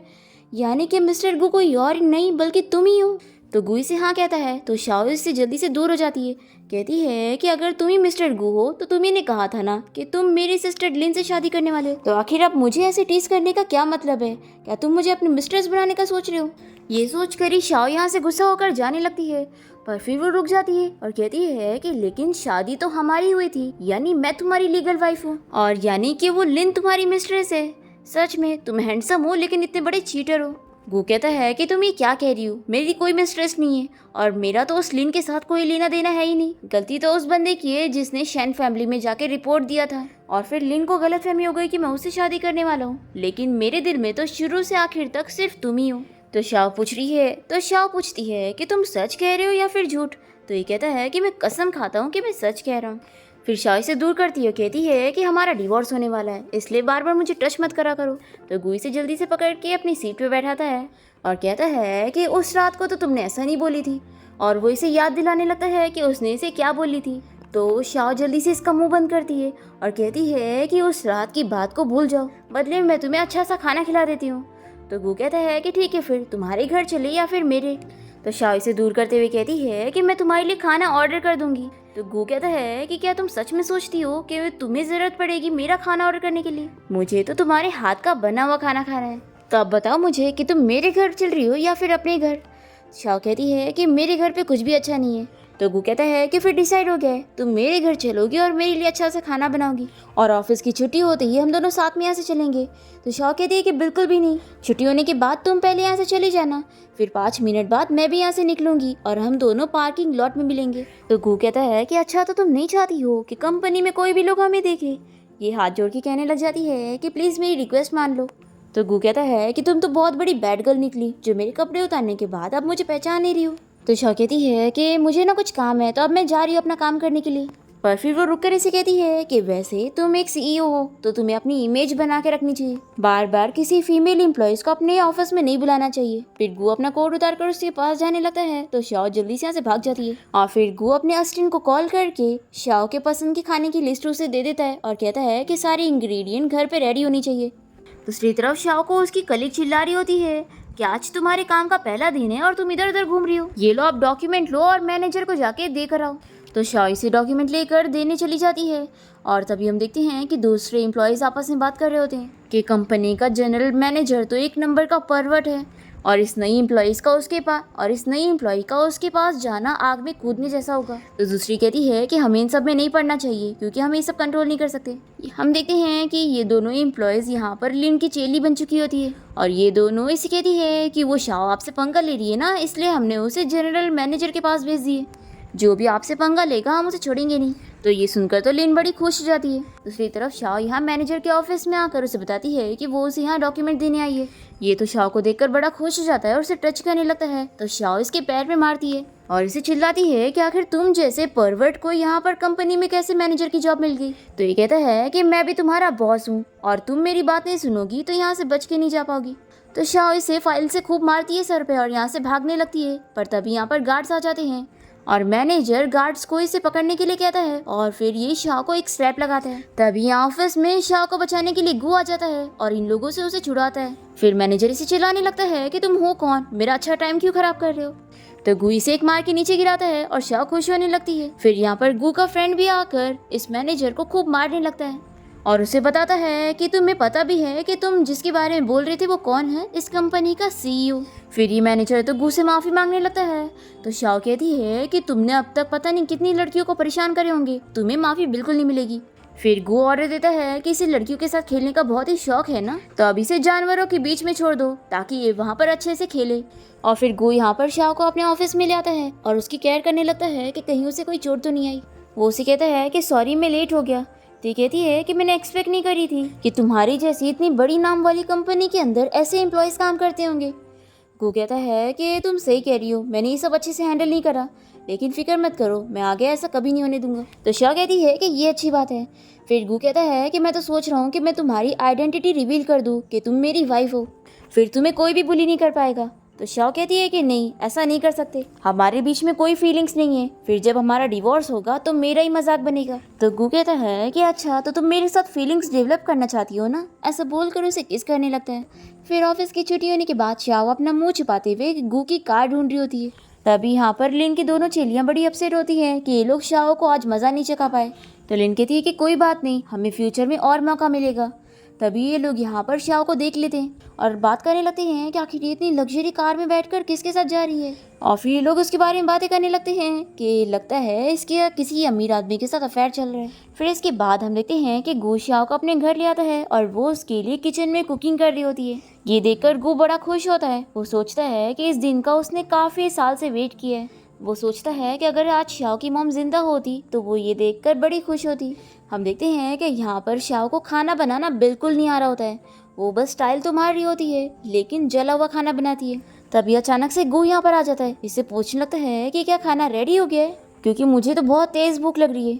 यानी कि मिस्टर गू कोई और नहीं बल्कि तुम ही हो। तो गू इसे हाँ कहता है। तो शाओ इससे जल्दी से दूर हो जाती है, कहती है कि अगर तुम ही मिस्टर गू हो तो तुम्ही ने कहा था ना कि तुम मेरी सिस्टर लिन से शादी करने वाले हो, तो आखिर अब मुझे ऐसे टीज करने का क्या मतलब है? क्या तुम मुझे अपनी मिस्ट्रेस बनाने का सोच रहे हो? ये सोच कर ही शाओ यहाँ से गुस्सा होकर जाने लगती है, पर फिर वो रुक जाती है और कहती है कि लेकिन शादी तो हमारी हुई थी, यानी मैं तुम्हारी लीगल वाइफ हूँ और यानी कि वो लिन तुम्हारी मिस्ट्रेस है। सच में तुम हैंडसम हो लेकिन इतने बड़े चीटर हो। गू कहता है कि तुम ये क्या कह रही हो, मेरी कोई मिस्ट्रेस नहीं है और मेरा तो उस लिन के साथ कोई लेना देना है ही नहीं। गलती तो उस बंदे की है जिसने शैन फैमिली में जाके रिपोर्ट दिया था और फिर लिन को गलतफहमी हो गई कि मैं उससे शादी करने वाला हूँ, लेकिन मेरे दिल में तो शुरू से आखिर तक सिर्फ तुम ही हो। तो शाओ पूछती है कि तुम सच कह रहे हो या फिर झूठ? तो ये कहता है कि मैं कसम खाता हूँ कि मैं सच कह रहा हूँ। फिर शाओ से दूर करती है, कहती है कि हमारा डिवोर्स होने वाला है, इसलिए बार बार मुझे टच मत करा करो। तो गू इसे जल्दी से पकड़ के अपनी सीट पे बैठाता है और कहता है कि उस रात को तो तुमने ऐसा नहीं बोली थी, और वो इसे याद दिलाने लगता है कि उसने इसे क्या बोली थी। तो शाओ जल्दी से इसका मुंह बंद करती है और कहती है कि उस रात की बात को भूल जाओ, बदले में मैं तुम्हें अच्छा सा खाना खिला देती हूँ। तो गू कहता है कि ठीक है, फिर तुम्हारे घर चले या फिर मेरे। तो शाओ इसे दूर करते हुए कहती है कि मैं तुम्हारे लिए खाना ऑर्डर कर दूंगी। तो गू कहता है कि क्या तुम सच में सोचती हो कि तुम्हें जरूरत पड़ेगी मेरा खाना ऑर्डर करने के लिए? मुझे तो तुम्हारे हाथ का बना हुआ खाना खाना है। तो अब बताओ मुझे कि तुम मेरे घर चल रही हो या फिर अपने घर? शाओ कहती है कि मेरे घर पे कुछ भी अच्छा नहीं है। तो गू कहता है कि फिर डिसाइड हो गया है, तुम मेरे घर चलोगी और मेरे लिए अच्छा सा खाना बनाओगी और ऑफिस की छुट्टी होते ही हम दोनों साथ में यहाँ से चलेंगे। तो शाओ कहती है कि बिल्कुल भी नहीं, छुट्टी होने के बाद तुम पहले यहाँ से चले जाना, फिर 5 मिनट बाद मैं भी यहाँ से निकलूंगी और हम दोनों पार्किंग लॉट में मिलेंगे। तो गू कहता है कि अच्छा, तो तुम नहीं चाहती हो कि कंपनी में कोई भी लोग हमें देखे? ये हाथ जोड़ के कहने लग जाती है कि प्लीज़ मेरी रिक्वेस्ट मान लो। तो गू कहता है कि तुम तो बहुत बड़ी बैड गर्ल निकली जो मेरे कपड़े उतारने के बाद अब मुझे पहचान नहीं रही हो। तो शाओ कहती है कि मुझे ना कुछ काम है तो अब मैं जा रही हूँ अपना काम करने के लिए। पर फिर वो रुक कर इसे कहती है कि वैसे तुम एक सीईओ हो तो तुम्हें अपनी इमेज बना के रखनी चाहिए, बार बार किसी फीमेल एम्प्लॉयज को अपने ऑफिस में नहीं बुलाना चाहिए। फिर गू अपना कोट उतार कर उसके पास जाने लगता है तो शाओ जल्दी से यहाँ से भाग जाती है और फिर गू अपने असिस्टेंट को कॉल करके शाओ के पसंद की खाने की लिस्ट उसे दे देता है और कहता है कि सारे इंग्रेडिएंट घर पे रेडी होनी चाहिए। दूसरी तरफ शाओ को उसकी कलीग चिल्ला रही होती है कि आज तुम्हारे काम का पहला दिन है और तुम इधर उधर घूम रही हो, ये लो आप डॉक्यूमेंट लो और मैनेजर को जाके दे कर आओ। तो शाओ इसे डॉक्यूमेंट लेकर देने चली जाती है और तभी हम देखते हैं कि दूसरे एम्प्लॉयज़ आपस में बात कर रहे होते हैं कि कंपनी का जनरल मैनेजर तो एक नंबर का परवर्ट है और इस नई एम्प्लॉय का उसके पास जाना आग में कूदने जैसा होगा। तो दूसरी कहती है कि हमें इन सब में नहीं पड़ना चाहिए क्योंकि हम ये सब कंट्रोल नहीं कर सकते। हम देखते हैं कि ये दोनों एम्प्लॉयज़ यहाँ पर लिन की चेली बन चुकी होती है और ये दोनों इसे कहती है कि वो शाओ आपसे पंगा ले रही है ना, इसलिए हमने उसे जनरल मैनेजर के पास भेज दिए, जो भी आपसे पंगा लेगा हम उसे छोड़ेंगे नहीं। तो ये सुनकर तो लिन बड़ी खुश हो जाती है। दूसरी तरफ शाओ यहाँ मैनेजर के ऑफिस में आकर उसे बताती है कि वो उसे यहाँ डॉक्यूमेंट देने आई है। ये तो शाओ को देखकर बड़ा खुश हो जाता है और उसे टच करने लगता है। तो शाओ इसके पैर में मारती है और इसे चिल्लाती है कि आखिर तुम जैसे परवर्ट को यहाँ पर कंपनी में कैसे मैनेजर की जॉब मिल गई? तो ये कहता है कि मैं भी तुम्हारा बॉस हूँ और तुम मेरी बात नहीं सुनोगी तो यहाँ से बच के नहीं जा पाओगी। तो शाओ इसे फाइल से खूब मारती है सर पे और यहाँ से भागने लगती है, पर तभी यहाँ पर गार्ड्स आ जाते हैं और मैनेजर गार्ड्स को इसे पकड़ने के लिए कहता है और फिर ये शाओ को एक स्लैप लगाता है। तभी ऑफिस में शाओ को बचाने के लिए गु आ जाता है और इन लोगों से उसे छुड़ाता है। फिर मैनेजर इसे चिल्लाने लगता है कि तुम हो कौन, मेरा अच्छा टाइम क्यों खराब कर रहे हो। तो गु इसे एक मार के नीचे गिराता है और शाओ खुश होने लगती है। फिर यहाँ पर गु का फ्रेंड भी आकर इस मैनेजर को खूब मारने लगता है और उसे बताता है कि तुम्हें पता भी है कि तुम जिसके बारे में बोल रहे थे वो कौन है, इस कंपनी का CEO। फिर ये मैनेजर तो गु से माफी मांगने लगता है। तो शाओ कहती है कि तुमने अब तक पता नहीं कितनी लड़कियों को परेशान करे होंगे, तुम्हें माफी बिल्कुल नहीं मिलेगी। फिर गु ऑर्डर देता है कि इसे लड़कियों के साथ खेलने का बहुत ही शौक है ना, तो अब इसे जानवरों के बीच में छोड़ दो ताकि ये वहाँ पर अच्छे से खेले। और फिर गु यहाँ पर शाओ को अपने ऑफिस में ले आता है और उसकी केयर करने लगता है कि कहीं उसे कोई चोट तो नहीं आई। वो उसे कहता है कि सॉरी मैं लेट हो गया। तो कहती है कि मैंने एक्सपेक्ट नहीं करी थी कि तुम्हारी जैसी इतनी बड़ी नाम वाली कंपनी के अंदर ऐसे एम्प्लॉयज काम करते होंगे। गु कहता है कि तुम सही कह रही हो, मैंने ये सब अच्छे से हैंडल नहीं करा, लेकिन फिक्र मत करो, मैं आगे ऐसा कभी नहीं होने दूंगा। तो शाओ कहती है कि ये अच्छी बात है। फिर गु कहता है कि मैं तो सोच रहा हूँ कि मैं तुम्हारी आइडेंटिटी रिवील कर दूँ कि तुम मेरी वाइफ हो, फिर तुम्हें कोई भी बुली नहीं कर पाएगा। तो शाओ कहती है कि नहीं, ऐसा नहीं कर सकते, हमारे बीच में कोई फीलिंग्स नहीं है, फिर जब हमारा डिवोर्स होगा तो मेरा ही मजाक बनेगा। तो गु कहता है कि अच्छा तो तुम मेरे साथ फीलिंग्स डेवलप करना चाहती हो ना, ऐसा बोलकर उसे किस करने लगता है। फिर ऑफिस की छुट्टी होने के बाद शाओ अपना मुंह छिपाते हुए गु की कार ढूंढ रही होती है। तभी यहाँ पर लिन की दोनों चेलियां बड़ी अपसेट होती हैं कि ये लोग शाओ को आज मजा नहीं चखा पाए। तो लिन कहती है कि कोई बात नहीं, हमें फ्यूचर में और मौका मिलेगा। तभी ये लोग यहाँ पर शाओ को देख लेते हैं और बात करने लगते हैं कि आखिर ये इतनी लग्जरी कार में बैठकर किसके साथ जा रही है। और फिर ये लोग उसके बारे में बातें करने लगते हैं कि लगता है इसके किसी अमीर आदमी के साथ अफेयर चल रहा है। फिर इसके बाद हम देखते हैं कि गु शाओ को अपने घर ले आता है और वो उसके लिए किचन में कुकिंग कर रही होती है। ये देखकर गु बड़ा खुश होता है। वो सोचता है कि इस दिन का उसने काफी साल से वेट किया है। वो सोचता है कि अगर आज शाओ की मॉम जिंदा होती तो वो ये देखकर बड़ी खुश होती। हम देखते हैं कि यहाँ पर शाओ को खाना बनाना बिल्कुल नहीं आ रहा होता है, वो बस स्टाइल तो मार रही होती है लेकिन जला हुआ खाना बनाती है। तभी अचानक से गु यहाँ पर आ जाता है, इससे पूछने लगता है कि क्या खाना रेडी हो गया है, क्योंकि मुझे तो बहुत तेज भूख लग रही है।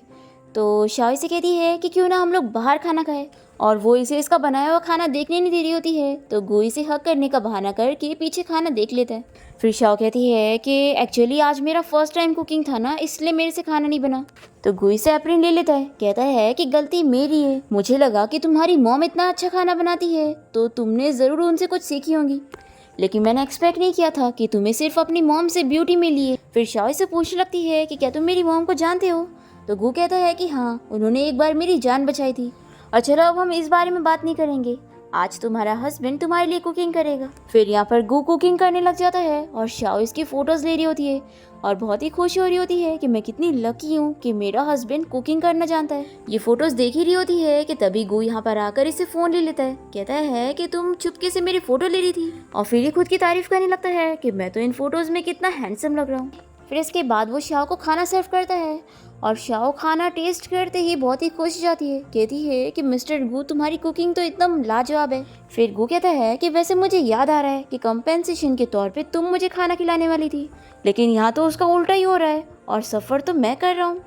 तो शाओ इसे कहती है कि क्यों ना हम लोग बाहर खाना खाएं, और वो इसे इसका बनाया हुआ खाना देखने नहीं दे रही होती है। तो गु इसे हक करने का बहाना करके पीछे खाना देख लेता है। फिर शाओ कहती है कि एक्चुअली आज मेरा फर्स्ट टाइम कुकिंग था ना, इसलिए मेरे से खाना नहीं बना। तो गु इसे एप्रिन ले लेता है, कहता है कि गलती मेरी है, मुझे लगा कि तुम्हारी मॉम इतना अच्छा खाना बनाती है तो तुमने ज़रूर उनसे कुछ सीखी होंगी, लेकिन मैंने एक्सपेक्ट नहीं किया था कि तुम्हें सिर्फ अपनी मॉम से ब्यूटी मिली है। फिर शाओ से पूछने लगती है कि क्या तुम मेरी मॉम को जानते हो। तो गु कहता है कि हाँ, उन्होंने एक बार मेरी जान बचाई थी। और चलो अब हम इस बारे में बात नहीं करेंगे, आज तुम्हारा हस्बैंड तुम्हारे लिए कुकिंग करेगा। फिर यहाँ पर गु कुकिंग करने लग जाता है और शाओ इसकी फोटोज ले रही होती है और बहुत ही खुश हो रही होती है कि मैं कितनी लकी हूँ कि मेरा हस्बैंड कुकिंग करना जानता है। ये फोटोज देख ही रही होती है कि तभी गु यहाँ पर आकर इसे फोन ले लेता है, कहता है कि तुम चुपके से मेरी फोटो ले रही थी। और फिर ये खुद की तारीफ करने लगता है कि मैं तो इन फोटोज में कितना हैंडसम लग रहा हूँ। फिर इसके बाद वो शाओ को खाना सर्व करता है और शाओ खाना टेस्ट करते ही बहुत ही खुश जाती है, कहती है कि मिस्टर गु तुम्हारी कुकिंग तो एकदम लाजवाब है। फिर गु कहता है कि वैसे मुझे याद आ रहा है कि कंपेंसेशन के तौर पे तुम मुझे खाना खिलाने वाली थी, लेकिन यहाँ तो उसका उल्टा ही हो रहा है और सफ़र तो मैं कर रहा हूँ,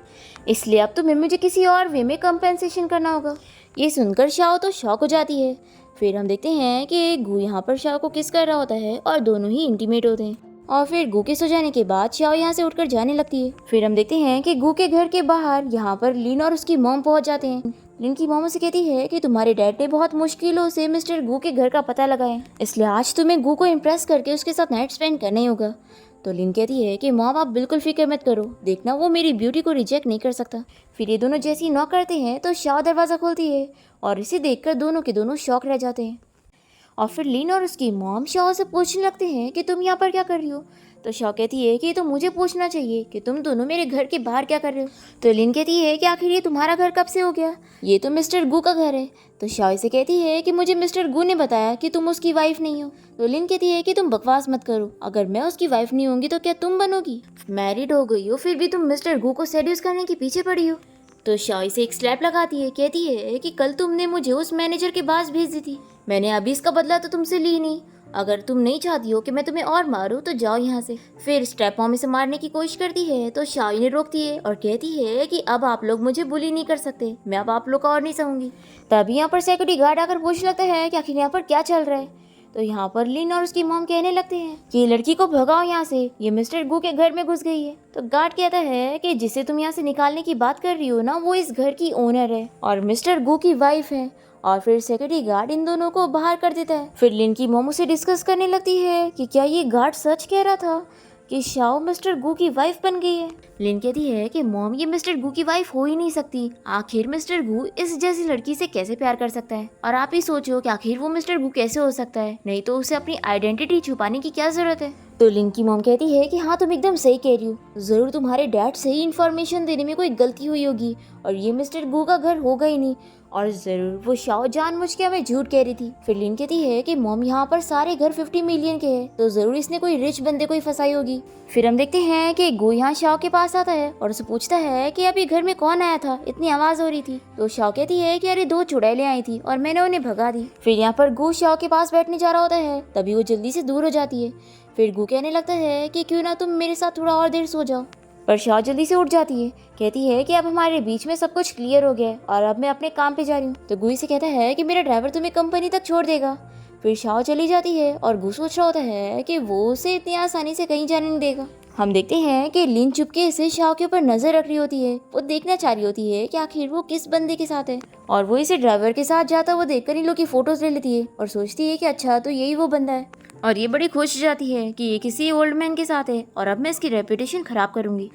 इसलिए अब तुम्हें मुझे किसी और वे में कंपेंसेशन करना होगा। ये सुनकर शाओ तो शॉक हो जाती है। फिर हम देखते हैं कि गु यहाँ पर शाओ को किस कर रहा होता है और दोनों ही इंटीमेट होते हैं। और फिर गु के सो जाने के बाद शाओ यहाँ से उठकर जाने लगती है। फिर हम देखते हैं कि गु के घर के बाहर यहाँ पर लिन और उसकी मॉम पहुँच जाते हैं। लिन की मॉम से कहती है कि तुम्हारे डैड ने बहुत मुश्किलों से मिस्टर गु के घर का पता लगाया, इसलिए आज तुम्हें गु को इम्प्रेस करके उसके साथ नाइट स्पेंड करना ही होगा। तो लिन कहती है कि मॉम आप बिल्कुल फिक्र मत करो, देखना वो मेरी ब्यूटी को रिजेक्ट नहीं कर सकता। फिर ये दोनों जैसे ही नॉक करते हैं तो शाओ दरवाज़ा खोलती है और इसे देखकर दोनों के दोनों शॉक रह जाते हैं। और फिर लिन और उसकी मॉम शाओ से पूछने लगते हैं कि तुम यहाँ पर क्या कर रही हो। तो शाओ कहती है कि तो मुझे पूछना चाहिए कि तुम दोनों मेरे घर के बाहर क्या कर रहे हो। तो लिन कहती है कि आखिर ये तुम्हारा घर कब से हो गया, ये तो मिस्टर गु का घर है। तो शाओ से कहती है कि मुझे मिस्टर गु ने बताया कि तुम उसकी वाइफ नहीं हो। तो लिन कहती है कि तुम बकवास मत करो, अगर मैं उसकी वाइफ नहीं होंगी तो क्या तुम बनोगी, मैरिड हो गई हो फिर भी तुम मिस्टर गु को सेड्यूस करने के पीछे पड़ी हो। तो शाओ से एक स्लैप लगाती है, कहती है कि कल तुमने मुझे उस मैनेजर के पास भेज दी थी, मैंने अभी इसका बदला तो तुमसे ली नहीं, अगर तुम नहीं चाहती हो कि मैं तुम्हें और मारूं तो जाओ यहाँ से। फिर स्टेप मॉम इसे मारने की कोशिश करती है तो शाओ ने रोकती है और कहती है कि अब आप लोग मुझे बुली नहीं कर सकते, मैं अब आप लोग का और नहीं सहूंगी। तभी यहाँ पर सिक्योरिटी गार्ड आकर पूछने लगता है कि आखिर यहाँ पर क्या चल रहा है। तो यहाँ पर लिन और उसकी मॉम कहने लगते हैं कि ये लड़की को भगाओ यहाँ से, ये मिस्टर गू के घर में घुस गई है। तो गार्ड कहता है कि जिसे तुम यहाँ से निकालने की बात कर रही हो ना, वो इस घर की ओनर है और मिस्टर गू की वाइफ है। और फिर सिक्योरिटी गार्ड इन दोनों को बाहर कर देता है। फिर लिन की मॉम उसे डिस्कस करने लगती है कि क्या ये गार्ड सच कह रहा था कि शाओ मिस्टर गू की वाइफ बन गई है। लिन कहती है कि मॉम, ये मिस्टर गू की वाइफ हो ही नहीं सकती। आखिर मिस्टर गू इस जैसी लड़की से कैसे प्यार कर सकता है? और आप ही सोचो कि आखिर वो मिस्टर गू कैसे हो सकता है? नहीं तो उसे अपनी आइडेंटिटी छुपाने की क्या जरूरत है? तो लिन की मॉम कहती है कि हाँ, तुम एकदम सही कह रही हो, जरूर तुम्हारे डैड से ही इन्फॉर्मेशन देने में कोई गलती हुई होगी और ये मिस्टर गू का घर होगा ही नहीं, और जरूर वो शाओ जानबूझ के हमें झूठ कह रही थी। फिर लिन कहती है कि मॉम, यहाँ पर सारे घर 50 मिलियन के हैं, तो जरूर इसने कोई रिच बंदे को ही फंसाई होगी। फिर हम देखते हैं कि गू यहाँ शाओ के पास आता है और उसे पूछता है कि अभी घर में कौन आया था, इतनी आवाज हो रही थी। तो शाओ कहती है कि अरे 2 चुड़ैलें आई थी और मैंने उन्हें भगा दी। फिर यहाँ पर गू शाओ के पास बैठने जा रहा होता है, तभी वो जल्दी से दूर हो जाती है। फिर गू कहने लगता है कि क्यों ना तुम मेरे साथ थोड़ा और देर सो जाओ, पर शाओ जल्दी से उठ जाती है। कहती है कि अब हमारे बीच में सब कुछ क्लियर हो गया है और अब मैं अपने काम पे जा रही हूँ। तो गू से कहता है कि मेरा ड्राइवर तुम्हें कंपनी तक छोड़ देगा। फिर शाओ चली जाती है और गू सोच रहा होता है कि वो उसे इतनी आसानी से कहीं जाने नहीं देगा। हम देखते हैं कि लिन चुपके से शाओ के ऊपर नजर रख रही होती है। वो देखना चाह रही होती है कि आखिर वो किस बंदे के साथ है, और वो इसे ड्राइवर के साथ जाता वो देखकर इन लोग की फोटोज ले लेती है और सोचती है कि अच्छा, तो यही वो बंदा है। और ये बड़ी खुश जाती है कि ये किसी ओल्ड मैन के साथ है और अब मैं इसकी रेपुटेशन खराब करूंगी।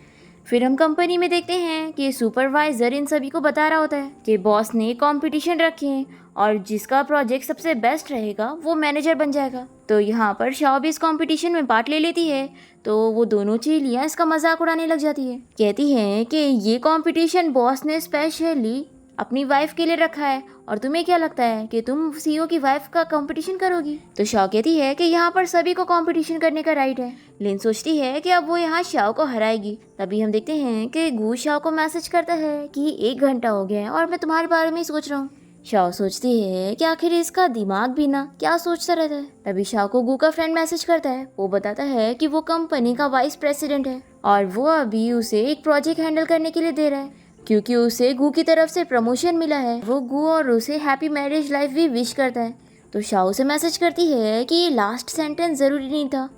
फिर हम कंपनी में देखते हैं कि सुपरवाइजर इन सभी को बता रहा होता है कि बॉस ने कंपटीशन रखे हैं और जिसका प्रोजेक्ट सबसे बेस्ट रहेगा वो मैनेजर बन जाएगा। तो यहाँ पर शाओ भी इस कंपटीशन में पार्ट ले लेती है। तो वो दोनों चेलियाँ इसका मजाक उड़ाने लग जाती है, कहती हैं कि ये कंपटीशन बॉस ने स्पेशली अपनी वाइफ के लिए रखा है और तुम्हें क्या लगता है कि तुम सीईओ की वाइफ का कंपटीशन करोगी? तो शाओ कहती है कि यहाँ पर सभी को कंपटीशन करने का राइट है। लिन सोचती है कि अब वो यहाँ शाओ को हराएगी। तभी हम देखते हैं कि गू शाओ को मैसेज करता है कि 1 घंटा हो गया है और मैं तुम्हारे बारे में ही सोच रहा हूँ। शाओ सोचती है कि आखिर इसका दिमाग भी ना क्या सोचता रहता है। तभी शाओ को गू का फ्रेंड मैसेज करता है। वो बताता है कि वो कंपनी का वाइस प्रेसिडेंट है और वो अभी उसे एक प्रोजेक्ट हैंडल करने के लिए दे रहा है क्योंकि उसे गू की तरफ से प्रमोशन मिला है। वो गू और उसे हैप्पी मैरिज लाइफ भी विश करता है। तो शाओ से मैसेज करती है कि ये लास्ट सेंटेंस ज़रूरी नहीं था।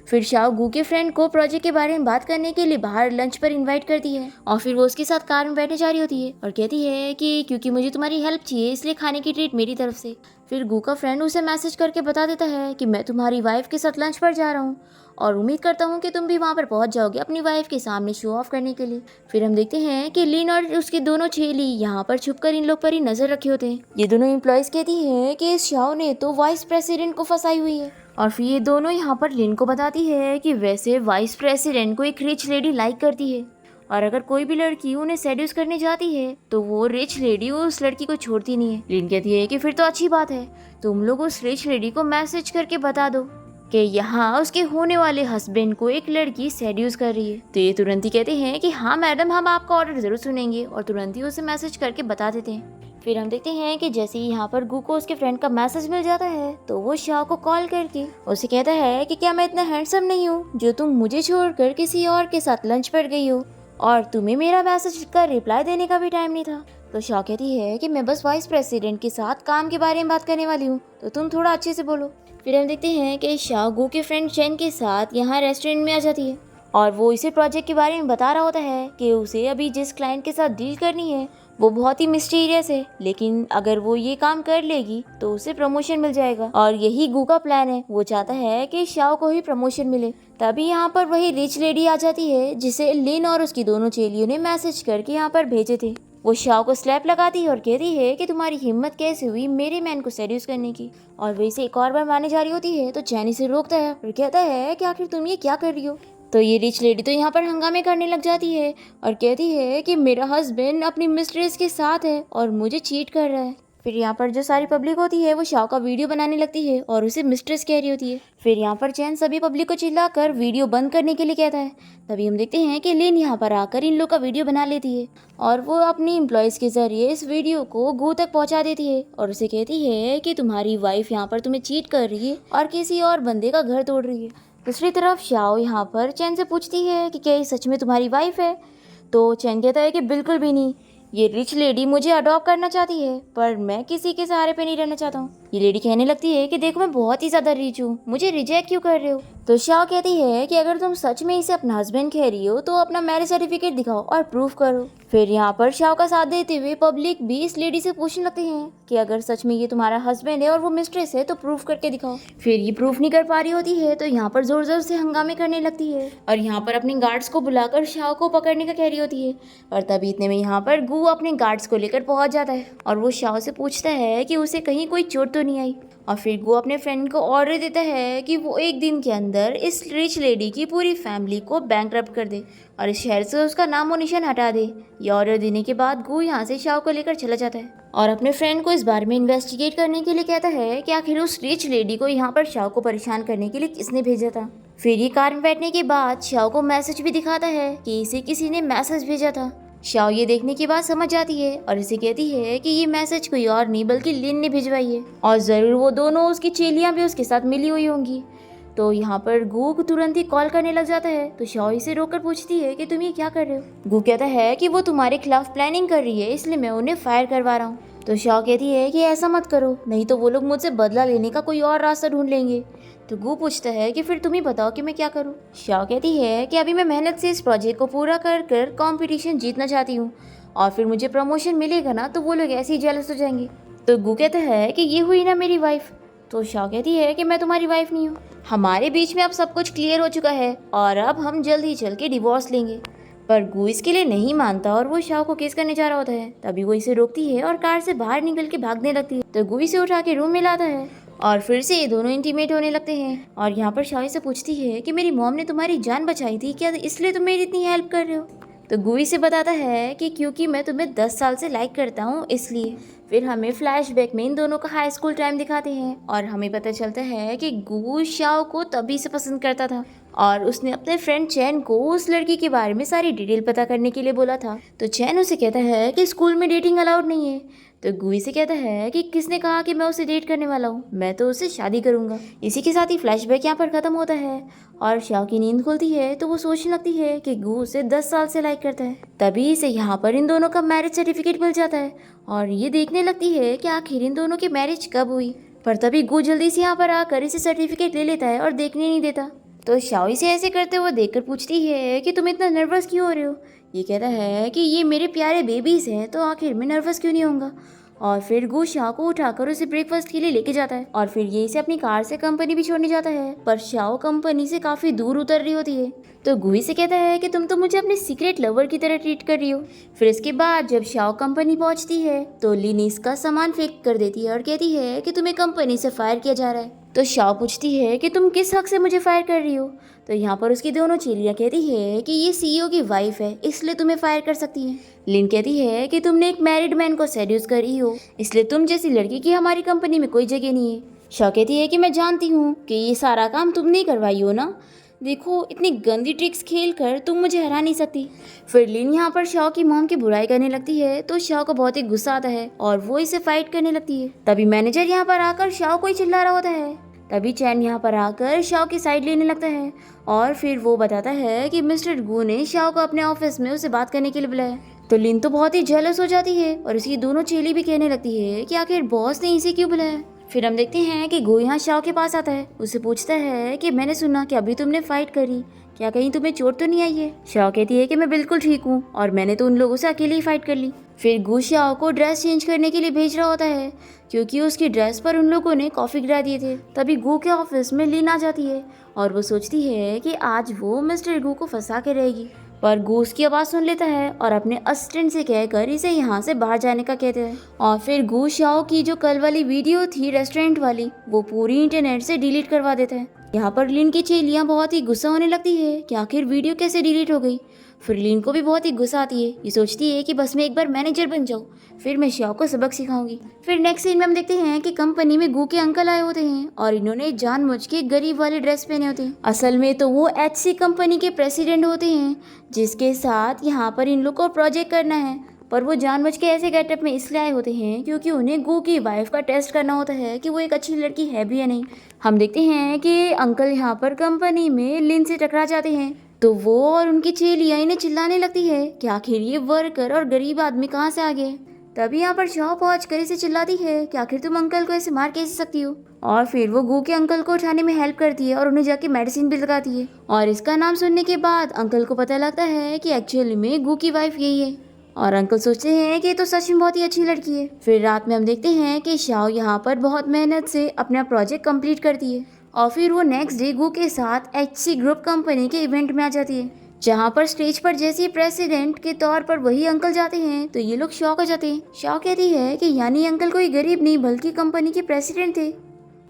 फिर शाओ गू के फ्रेंड को प्रोजेक्ट के बारे में बात करने के लिए बाहर लंच पर इनवाइट करती है और फिर वो उसके साथ कार में बैठने जा रही होती है और कहती है कि क्योंकि मुझे तुम्हारी हेल्प चाहिए इसलिए खाने की ट्रीट मेरी तरफ से। फिर गू का फ्रेंड उसे मैसेज करके बता देता है कि मैं तुम्हारी वाइफ के साथ लंच पर जा रहा हूँ और उम्मीद करता हूँ कि तुम भी वहाँ पर पहुँच जाओगे अपनी वाइफ के सामने शो ऑफ करने के लिए। फिर हम देखते हैं कि लिन और उसके दोनों चेली यहाँ पर छुपकर इन लोग पर ही नजर रखे होते हैं। ये दोनों एम्प्लॉयज कहती हैं कि इस शाओ ने तो वाइस प्रेसिडेंट को फंसाई हुई है और फिर ये दोनों यहाँ पर लिन को बताती है कि वैसे वाइस प्रेसिडेंट को एक रिच लेडी लाइक करती है और अगर कोई भी लड़की उन्हें सेड्यूस करने जाती है तो वो रिच लेडी उस लड़की को छोड़ती नहीं है। लिन कहती है कि फिर तो अच्छी बात है, तुम लोग उस रिच लेडी को मैसेज करके बता दो कि यहाँ उसके होने वाले हस्बैंड को एक लड़की सेड्यूस कर रही है। तो ये तुरंत ही कहते हैं कि हाँ मैडम, हम आपका ऑर्डर जरूर सुनेंगे और तुरंत ही उसे मैसेज करके बता देते हैं। फिर हम देखते हैं कि जैसे ही यहाँ पर गू को उसके फ्रेंड का मैसेज मिल जाता है तो वो शाओ को कॉल करके उसे कहता है कि क्या मैं इतना हैंडसम नहीं हूँ जो तुम मुझे छोड़कर किसी और के साथ लंच पर गई हो और तुम्हें मेरा मैसेज का रिप्लाई देने का भी टाइम नहीं था। तो शाओ कहती है कि मैं बस वाइस प्रेसिडेंट के साथ काम के बारे में बात करने वाली हूँ, तो तुम थोड़ा अच्छे से बोलो। फिर हम देखते हैं कि शाओ गू के फ्रेंड चेन के साथ यहाँ रेस्टोरेंट में आ जाती है और वो इसे प्रोजेक्ट के बारे में बता रहा होता है कि उसे अभी जिस क्लाइंट के साथ डील करनी है वो बहुत ही मिस्टीरियस है, लेकिन अगर वो ये काम कर लेगी तो उसे प्रमोशन मिल जाएगा और यही गू का प्लान है। वो चाहता है कि शाओ को ही प्रमोशन मिले। तभी यहाँ पर वही रिच लेडी आ जाती है जिसे लिन और उसकी दोनों चेलियों ने मैसेज करके यहाँ पर भेजे थे। वो शाओ को स्लैप लगाती है और कहती है कि तुम्हारी हिम्मत कैसे हुई मेरे मैन को सेड्यूस करने की, और वही से एक और बार मारने जा रही होती है तो चैनी से रोकता है और कहता है कि आखिर तुम ये क्या कर रही हो। तो ये रिच लेडी तो यहाँ पर हंगामे करने लग जाती है और कहती है कि मेरा हस्बैंड अपनी मिस्ट्रेस के साथ है और मुझे चीट कर रहा है। फिर यहाँ पर जो सारी पब्लिक होती है वो शाओ का वीडियो बनाने लगती है और उसे मिस्ट्रेस कह रही होती है। फिर यहाँ पर चैन सभी पब्लिक को चिल्लाकर वीडियो बंद करने के लिए कहता है। तभी हम देखते हैं कि लिन यहाँ पर आकर इन लोग का वीडियो बना लेती है और वो अपनी एम्प्लॉयज़ के जरिए इस वीडियो को गू तक पहुँचा देती है और उसे कहती है कि तुम्हारी वाइफ यहाँ पर तुम्हें चीट कर रही है और किसी और बंदे का घर तोड़ रही है। दूसरी तरफ शाओ यहाँ पर चैन से पूछती है कि क्या ये सच में तुम्हारी वाइफ है? तो चैन कहता है कि बिल्कुल भी नहीं, ये रिच लेडी मुझे अडॉप्ट करना चाहती है पर मैं किसी के सहारे पे नहीं रहना चाहता हूँ। ये लेडी कहने लगती है कि देखो मैं बहुत ही ज्यादा रिच हूँ, मुझे रिजेक्ट क्यों कर रहे हो। तो शाओ कहती है कि अगर तुम सच में इसे अपना हस्बैंड कह रही हो तो अपना मैरिज सर्टिफिकेट दिखाओ और प्रूफ करो। फिर यहाँ पर शाओ का साथ देते हुए पब्लिक भी इस लेडी से पूछने लगते हैं कि अगर सच में ये तुम्हारा हस्बैंड है और वो मिस्ट्रेस है तो प्रूफ करके दिखाओ। फिर ये प्रूफ नहीं कर पा रही होती है तो यहाँ पर जोर जोर से हंगामे करने लगती है और यहाँ पर अपने गार्ड्स को बुलाकर शाओ को पकड़ने का कह रही होती है। और तभी इतने में यहाँ पर गू अपने गार्ड्स को लेकर पहुंच जाता है और वो शाओ से पूछता है कि उसे कहीं कोई चोट तो नहीं आई। और फिर गू अपने फ्रेंड को ऑर्डर देता है कि वो एक दिन के अंदर इस रिच लेडी की पूरी फैमिली को बैंकरप्ट कर दे और इस शहर से उसका नामो निशान हटा दे। ये ऑर्डर देने के बाद गू यहाँ से शाओ को लेकर चला जाता है और अपने फ्रेंड को इस बारे में इन्वेस्टिगेट करने के लिए कहता है कि आखिर उस रिच लेडी को यहाँ पर शाओ को परेशान करने के लिए किसने भेजा था। फिर ये कार में बैठने के बाद शाओ को मैसेज भी दिखाता है कि इसे किसी ने मैसेज भेजा था। शाओ ये देखने के बाद समझ जाती है और इसे कहती है कि ये मैसेज कोई और नहीं बल्कि लिन ने भिजवाई है और जरूर वो दोनों उसकी चेलियां भी उसके साथ मिली हुई होंगी। तो यहाँ पर गू तुरंत ही कॉल करने लग जाता है तो शाओ इसे रोककर पूछती है कि तुम ये क्या कर रहे हो। गू कहता है कि वो तुम्हारे खिलाफ प्लानिंग कर रही है इसलिए मैं उन्हें फायर करवा रहा हूँ। तो शाओ कहती है कि ऐसा मत करो नहीं तो वो लोग मुझसे बदला लेने का कोई और रास्ता ढूंढ लेंगे। तो गू पूछता है कि फिर तुम ही बताओ कि मैं क्या करूं। शाओ कहती है कि अभी मैं मेहनत से इस प्रोजेक्ट को पूरा कर कर कंपटीशन जीतना चाहती हूँ और फिर मुझे प्रमोशन मिलेगा ना तो वो लोग ऐसे ही जेलस हो जाएंगे। तो गू कहता है कि ये हुई ना मेरी वाइफ। तो शाओ कहती है कि मैं तुम्हारी वाइफ नहीं हूँ, हमारे बीच में अब सब कुछ क्लियर हो चुका है और अब हम जल्द ही चल के डिवोर्स लेंगे। पर गू इसके लिए नहीं मानता और वो शाओ को किस करने जा रहा होता है। तभी वो इसे रोकती है और कार से बाहर निकल के भागने लगती है। तो गू इसे उठा के रूम में लाता है और फिर से ये दोनों इंटीमेट होने लगते हैं। और यहाँ पर शाओ से पूछती है कि मेरी मॉम ने तुम्हारी जान बचाई थी क्या, इसलिए तुम मेरी इतनी हेल्प कर रहे हो। तो गू से बताता है कि क्योंकि मैं तुम्हें 10 साल से लाइक करता हूँ इसलिए। फिर हमें फ्लैशबैक में इन दोनों का हाई स्कूल टाइम दिखाते हैं और हमें पता चलता है कि गू शाओ को तभी से पसंद करता था और उसने अपने फ्रेंड चैन को उस लड़की के बारे में सारी डिटेल पता करने के लिए बोला था। तो चैन उसे कहता है कि स्कूल में डेटिंग अलाउड नहीं है। तो गू से कहता है कि किसने कहा कि मैं उसे डेट करने वाला हूँ, मैं तो उससे शादी करूंगा। इसी के साथ ही फ्लैशबैक यहाँ पर खत्म होता है और शाओ की नींद खुलती है तो वो सोचने लगती है कि गू उसे 10 साल से लाइक करता है। तभी इसे यहाँ पर इन दोनों का मैरिज सर्टिफिकेट मिल जाता है और ये देखने लगती है कि आखिर इन दोनों की मैरिज कब हुई। पर तभी गू जल्दी से यहाँ पर आकर इसे सर्टिफिकेट ले लेता है और देखने नहीं देता। तो शाओ इसे ऐसे करते हुए देखकर पूछती है कि तुम इतना नर्वस क्यों हो रहे हो। ये कहता है कि ये मेरे प्यारे बेबीज हैं तो आखिर मैं नर्वस क्यों नहीं होऊंगा। और फिर गू शाओ को उठाकर उसे ब्रेकफास्ट के लिए लेके जाता है और फिर ये इसे अपनी कार से कंपनी भी छोड़ने जाता है। पर शाओ कंपनी से काफी दूर उतर रही होती है तो गू से कहता है कि तुम तो मुझे अपने सीक्रेट लवर की तरह ट्रीट कर रही हो। फिर इसके बाद जब शाओ कंपनी पहुंचती है तो लिन इसका सामान फेंक कर देती है और कहती है कि तुम्हें कंपनी से फायर किया जा रहा है। तो शाओ पूछती है कि तुम किस हक से मुझे फायर कर रही हो। तो यहाँ पर उसकी दोनों चेलियां कहती है कि ये सीईओ की वाइफ है इसलिए तुम्हें फायर कर सकती है। लिन कहती है कि तुमने एक मैरिड मैन को सेड्यूस करी हो इसलिए तुम जैसी लड़की की हमारी कंपनी में कोई जगह नहीं है। शाओ कहती है कि मैं जानती हूँ कि ये सारा काम तुम नहीं करवाई हो ना, देखो इतनी गंदी ट्रिक्स खेल कर तुम मुझे हरा नहीं सकती। फिर लिन यहाँ पर शाओ की मॉम की बुराई करने लगती है तो शाओ को बहुत ही गुस्सा आता है और वो इसे फाइट करने लगती है। तभी मैनेजर यहाँ पर आकर शाओ को ही चिल्ला रहा होता है। तभी चैन यहाँ पर आकर शाओ की साइड लेने लगता है और फिर वो बताता है कि मिस्टर गू ने शाओ को अपने ऑफिस में उसे बात करने के लिए बुलाया। तो लिन तो बहुत ही जेलस हो जाती है और इसकी दोनों चेली भी कहने लगती है कि आखिर बॉस ने इसे क्यों बुलाया। फिर हम देखते हैं कि गू यहाँ शाओ के पास आता है, उसे पूछता है कि मैंने सुना कि अभी तुमने फाइट करी, क्या कहीं तुम्हें चोट तो नहीं आई है। शाओ कहती है कि मैं बिल्कुल ठीक हूँ और मैंने तो उन लोगों से अकेले ही फाइट कर ली। फिर गू शाओ को ड्रेस चेंज करने के लिए भेज रहा होता है क्योंकि उसकी ड्रेस पर उन लोगों ने कॉफी गिरा दिए थे। तभी गू के ऑफिस में लिन आ जाती है और वो सोचती है कि आज वो मिस्टर गू को फंसा के रहेगी। पर गू उसकी आवाज़ सुन लेता है और अपने असिस्टेंट से कहकर इसे यहाँ से बाहर जाने का कहते हैं। और फिर गू शाओ की जो कल वाली वीडियो थी रेस्टोरेंट वाली वो पूरी इंटरनेट से डिलीट करवा देता है। यहाँ पर लिन की चेलियाँ बहुत ही गुस्सा होने लगती है कि आखिर वीडियो कैसे डिलीट हो गई। फिर लिन को भी बहुत ही गुस्सा आती है, ये सोचती है कि बस मैं एक बार मैनेजर बन जाऊँ फिर मैं शाओ को सबक सिखाऊंगी। फिर नेक्स्ट सीन में हम देखते हैं कि कंपनी में गू के अंकल आए होते हैं और इन्होंने जानबूझ के गरीब वाले ड्रेस पहने होते हैं। असल में तो वो HC कंपनी के प्रेसिडेंट होते हैं जिसके साथ यहाँ पर इन लोग को प्रोजेक्ट करना है। पर वो जानबूझ के ऐसे गेटअप में इसलिए आए होते हैं क्योंकि उन्हें गू की वाइफ का टेस्ट करना होता है कि वो एक अच्छी लड़की है भी या नहीं। हम देखते हैं कि अंकल यहाँ पर कंपनी में लिन से टकरा जाते हैं तो वो और उनकी चेलियां इन्हें चिल्लाने लगती है कि आखिर ये वर्कर और गरीब आदमी कहाँ से आ गए। तभी यहाँ पर शाओ पहुंच कर इसे चिल्लाती है कि आखिर तुम अंकल को ऐसे मार कैसे सकती हो। और फिर वो गू के अंकल को उठाने में हेल्प करती है और उन्हें जाके मेडिसिन भी लगाती है। और इसका नाम सुनने के बाद अंकल को पता लगता है कि एक्चुअली में गू की वाइफ यही है। और अंकल सोचते हैं कि ये तो सच में बहुत ही अच्छी लड़की है। फिर रात में हम देखते हैं कि शाओ यहाँ पर बहुत मेहनत से अपना प्रोजेक्ट कंप्लीट करती है और फिर वो नेक्स्ट डे गू के साथ HC ग्रुप कंपनी के इवेंट में आ जाती है, जहाँ पर स्टेज पर जैसे ही प्रेसिडेंट के तौर पर वही अंकल जाते हैं तो ये लोग शॉक हो जाते हैं। शाओ कहती है कि यानी अंकल कोई गरीब नहीं बल्कि कंपनी के प्रेसिडेंट थे।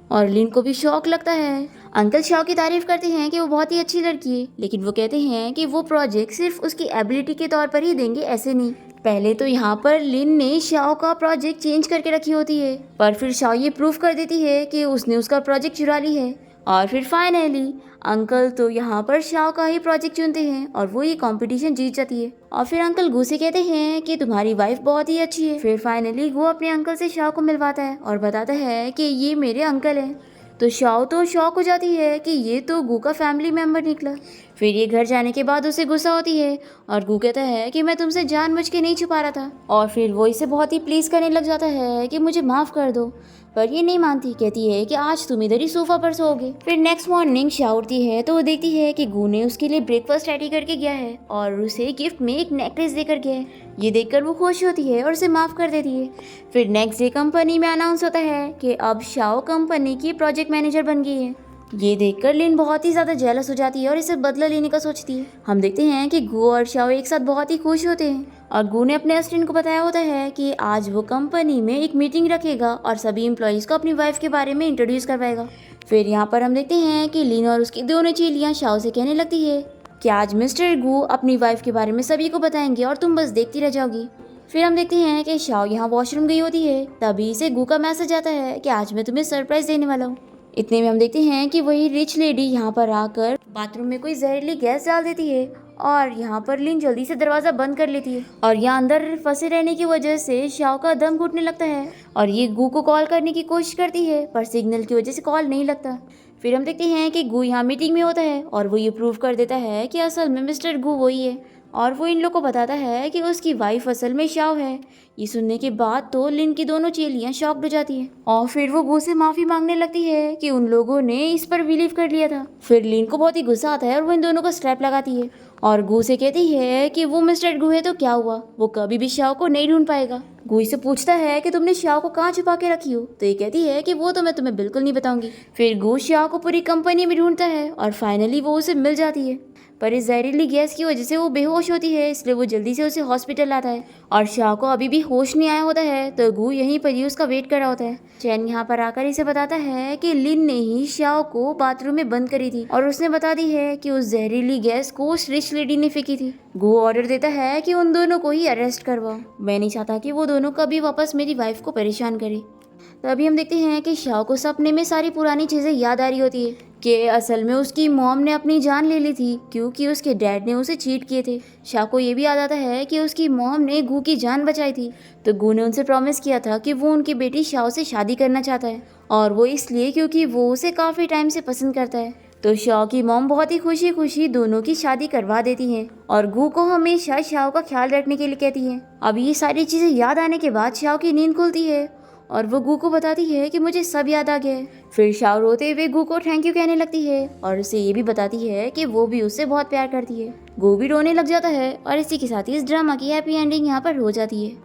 और लिन को भी शौक लगता है। अंकल शाओ की तारीफ करते हैं कि वो बहुत ही अच्छी लड़की है, लेकिन वो कहते हैं कि वो प्रोजेक्ट सिर्फ उसकी एबिलिटी के तौर पर ही देंगे, ऐसे नहीं। पहले तो यहाँ पर लिन ने शाओ का प्रोजेक्ट चेंज करके रखी होती है, पर फिर शाओ ये प्रूफ कर देती है कि उसने उसका प्रोजेक्ट चुरा ली है। और फिर फाइनली अंकल तो यहाँ पर शाओ का ही प्रोजेक्ट चुनते हैं और वो ये कंपटीशन जीत जाती है। और फिर अंकल गू से कहते हैं कि तुम्हारी वाइफ बहुत ही अच्छी है। फिर फाइनली गू अपने अंकल से शाओ को मिलवाता है और बताता है कि ये मेरे अंकल हैं। तो शाओ तो शॉक हो जाती है कि ये तो गू का फैमिली मेम्बर निकला। फिर ये घर जाने के बाद उसे गुस्सा होती है और गू कहता है कि मैं तुमसे जानबूझ के नहीं छुपा रहा था। और फिर वो इसे बहुत ही प्लीज करने लग जाता है कि मुझे माफ कर दो, पर ये नहीं मानती। कहती है कि आज तुम इधर ही सोफा पर सोओगे। फिर नेक्स्ट मॉर्निंग शाओ उठती है तो वो देखती है कि गू ने उसके लिए ब्रेकफास्ट रेडी करके गया है और उसे गिफ्ट में एक नेकलेस देकर गया है। ये देखकर वो खुश होती है और उसे माफ कर देती है। फिर नेक्स्ट डे कंपनी में अनाउंस होता है कि अब शाओ कंपनी की प्रोजेक्ट मैनेजर बन गई है। ये देखकर लिन बहुत ही ज्यादा जेलस हो जाती है और इसे बदला लेने का सोचती है। हम देखते हैं कि गू और शाओ एक साथ बहुत ही खुश होते हैं और गू ने अपने असिस्टेंट को बताया होता है कि आज वो कंपनी में एक मीटिंग रखेगा और सभी एम्प्लॉयज को अपनी वाइफ के बारे में इंट्रोड्यूस करवाएगा। फिर यहाँ पर हम देखते हैं कि लिन और उसकी दोनों चेलियां शाओ से कहने लगती है कि आज मिस्टर गू अपनी वाइफ के बारे में सभी को बताएंगे और तुम बस देखती रह जाओगी। फिर हम देखते हैं कि शाओ यहाँ वॉशरूम गई होती है, तभी इसे गू का मैसेज आता है कि आज मैं तुम्हें सरप्राइज देने वाला हूँ। इतने में हम देखते हैं कि वही रिच लेडी यहाँ पर आकर बाथरूम में कोई जहरीली गैस डाल देती है और यहाँ पर लिन जल्दी से दरवाजा बंद कर लेती है। और यहाँ अंदर फंसे रहने की वजह से शाओ का दम घुटने लगता है और ये गू को कॉल करने की कोशिश करती है, पर सिग्नल की वजह से कॉल नहीं लगता। फिर हम देखते हैं कि गू यहाँ मीटिंग में होता है और वो ये प्रूव कर देता है कि असल में मिस्टर गू वही है और वो इन लोग को बताता है कि उसकी वाइफ असल में शाओ है। ये सुनने के बाद तो लिन की दोनों चेलियां शॉक्ड हो जाती हैं और फिर वो गू से माफी मांगने लगती है कि उन लोगों ने इस पर बिलीव कर लिया था। फिर लिन को बहुत ही गुस्सा आता है और वो इन दोनों को स्ट्रैप लगाती है और गू से कहती है कि वो मिस्टर गू है तो क्या हुआ, वो कभी भी शाओ को नहीं ढूंढ पाएगा। गू इसे पूछता है कि तुमने शाओ को कहाँ छुपा के रखी हो, तो ये कहती है कि वो तो मैं तुम्हें बिल्कुल नहीं बताऊंगी। फिर गू शाओ को पूरी कंपनी में ढूंढता है और फाइनली वो उसे मिल जाती है, पर इस जहरीली गैस की वजह से वो बेहोश होती है, इसलिए वो जल्दी से उसे हॉस्पिटल लाता है। और शाओ को अभी भी होश नहीं आया होता है तो गू यहीं पर ही उसका वेट कर रहा होता है। चैन यहाँ पर आकर इसे बताता है कि लिन ने ही शाओ को बाथरूम में बंद करी थी और उसने बता दी है कि उस जहरीली गैस को उस रिच लेडी ने फेंकी थी। गू ऑर्डर देता है कि उन दोनों को ही अरेस्ट करवाओ, मैं नहीं चाहता कि वो दोनों कभी वापस मेरी वाइफ को परेशान करे। तभी हम देखते हैं कि शाओ को सपने में सारी पुरानी चीज़ें याद आ रही होती है कि असल में उसकी मॉम ने अपनी जान ले ली थी क्योंकि उसके डैड ने उसे चीट किए थे। शाओ को ये भी याद आता है कि उसकी मॉम ने गू की जान बचाई थी, तो गू ने उनसे प्रॉमिस किया था कि वो उनकी बेटी शाओ से शादी करना चाहता है और वो इसलिए क्योंकि वो उसे काफ़ी टाइम से पसंद करता है। तो शाओ की मॉम बहुत ही खुशी खुशी दोनों की शादी करवा देती हैं और गू को हमेशा शाओ का ख्याल रखने के लिए कहती हैं। अब ये सारी चीज़ें याद आने के बाद शाओ की नींद खुलती है और वो गू को बताती है कि मुझे सब याद आ गया है। फिर शाओ रोते हुए गू को थैंक यू कहने लगती है और उसे ये भी बताती है कि वो भी उससे बहुत प्यार करती है। गू भी रोने लग जाता है और इसी के साथ ही इस ड्रामा की हैप्पी एंडिंग यहाँ पर हो जाती है।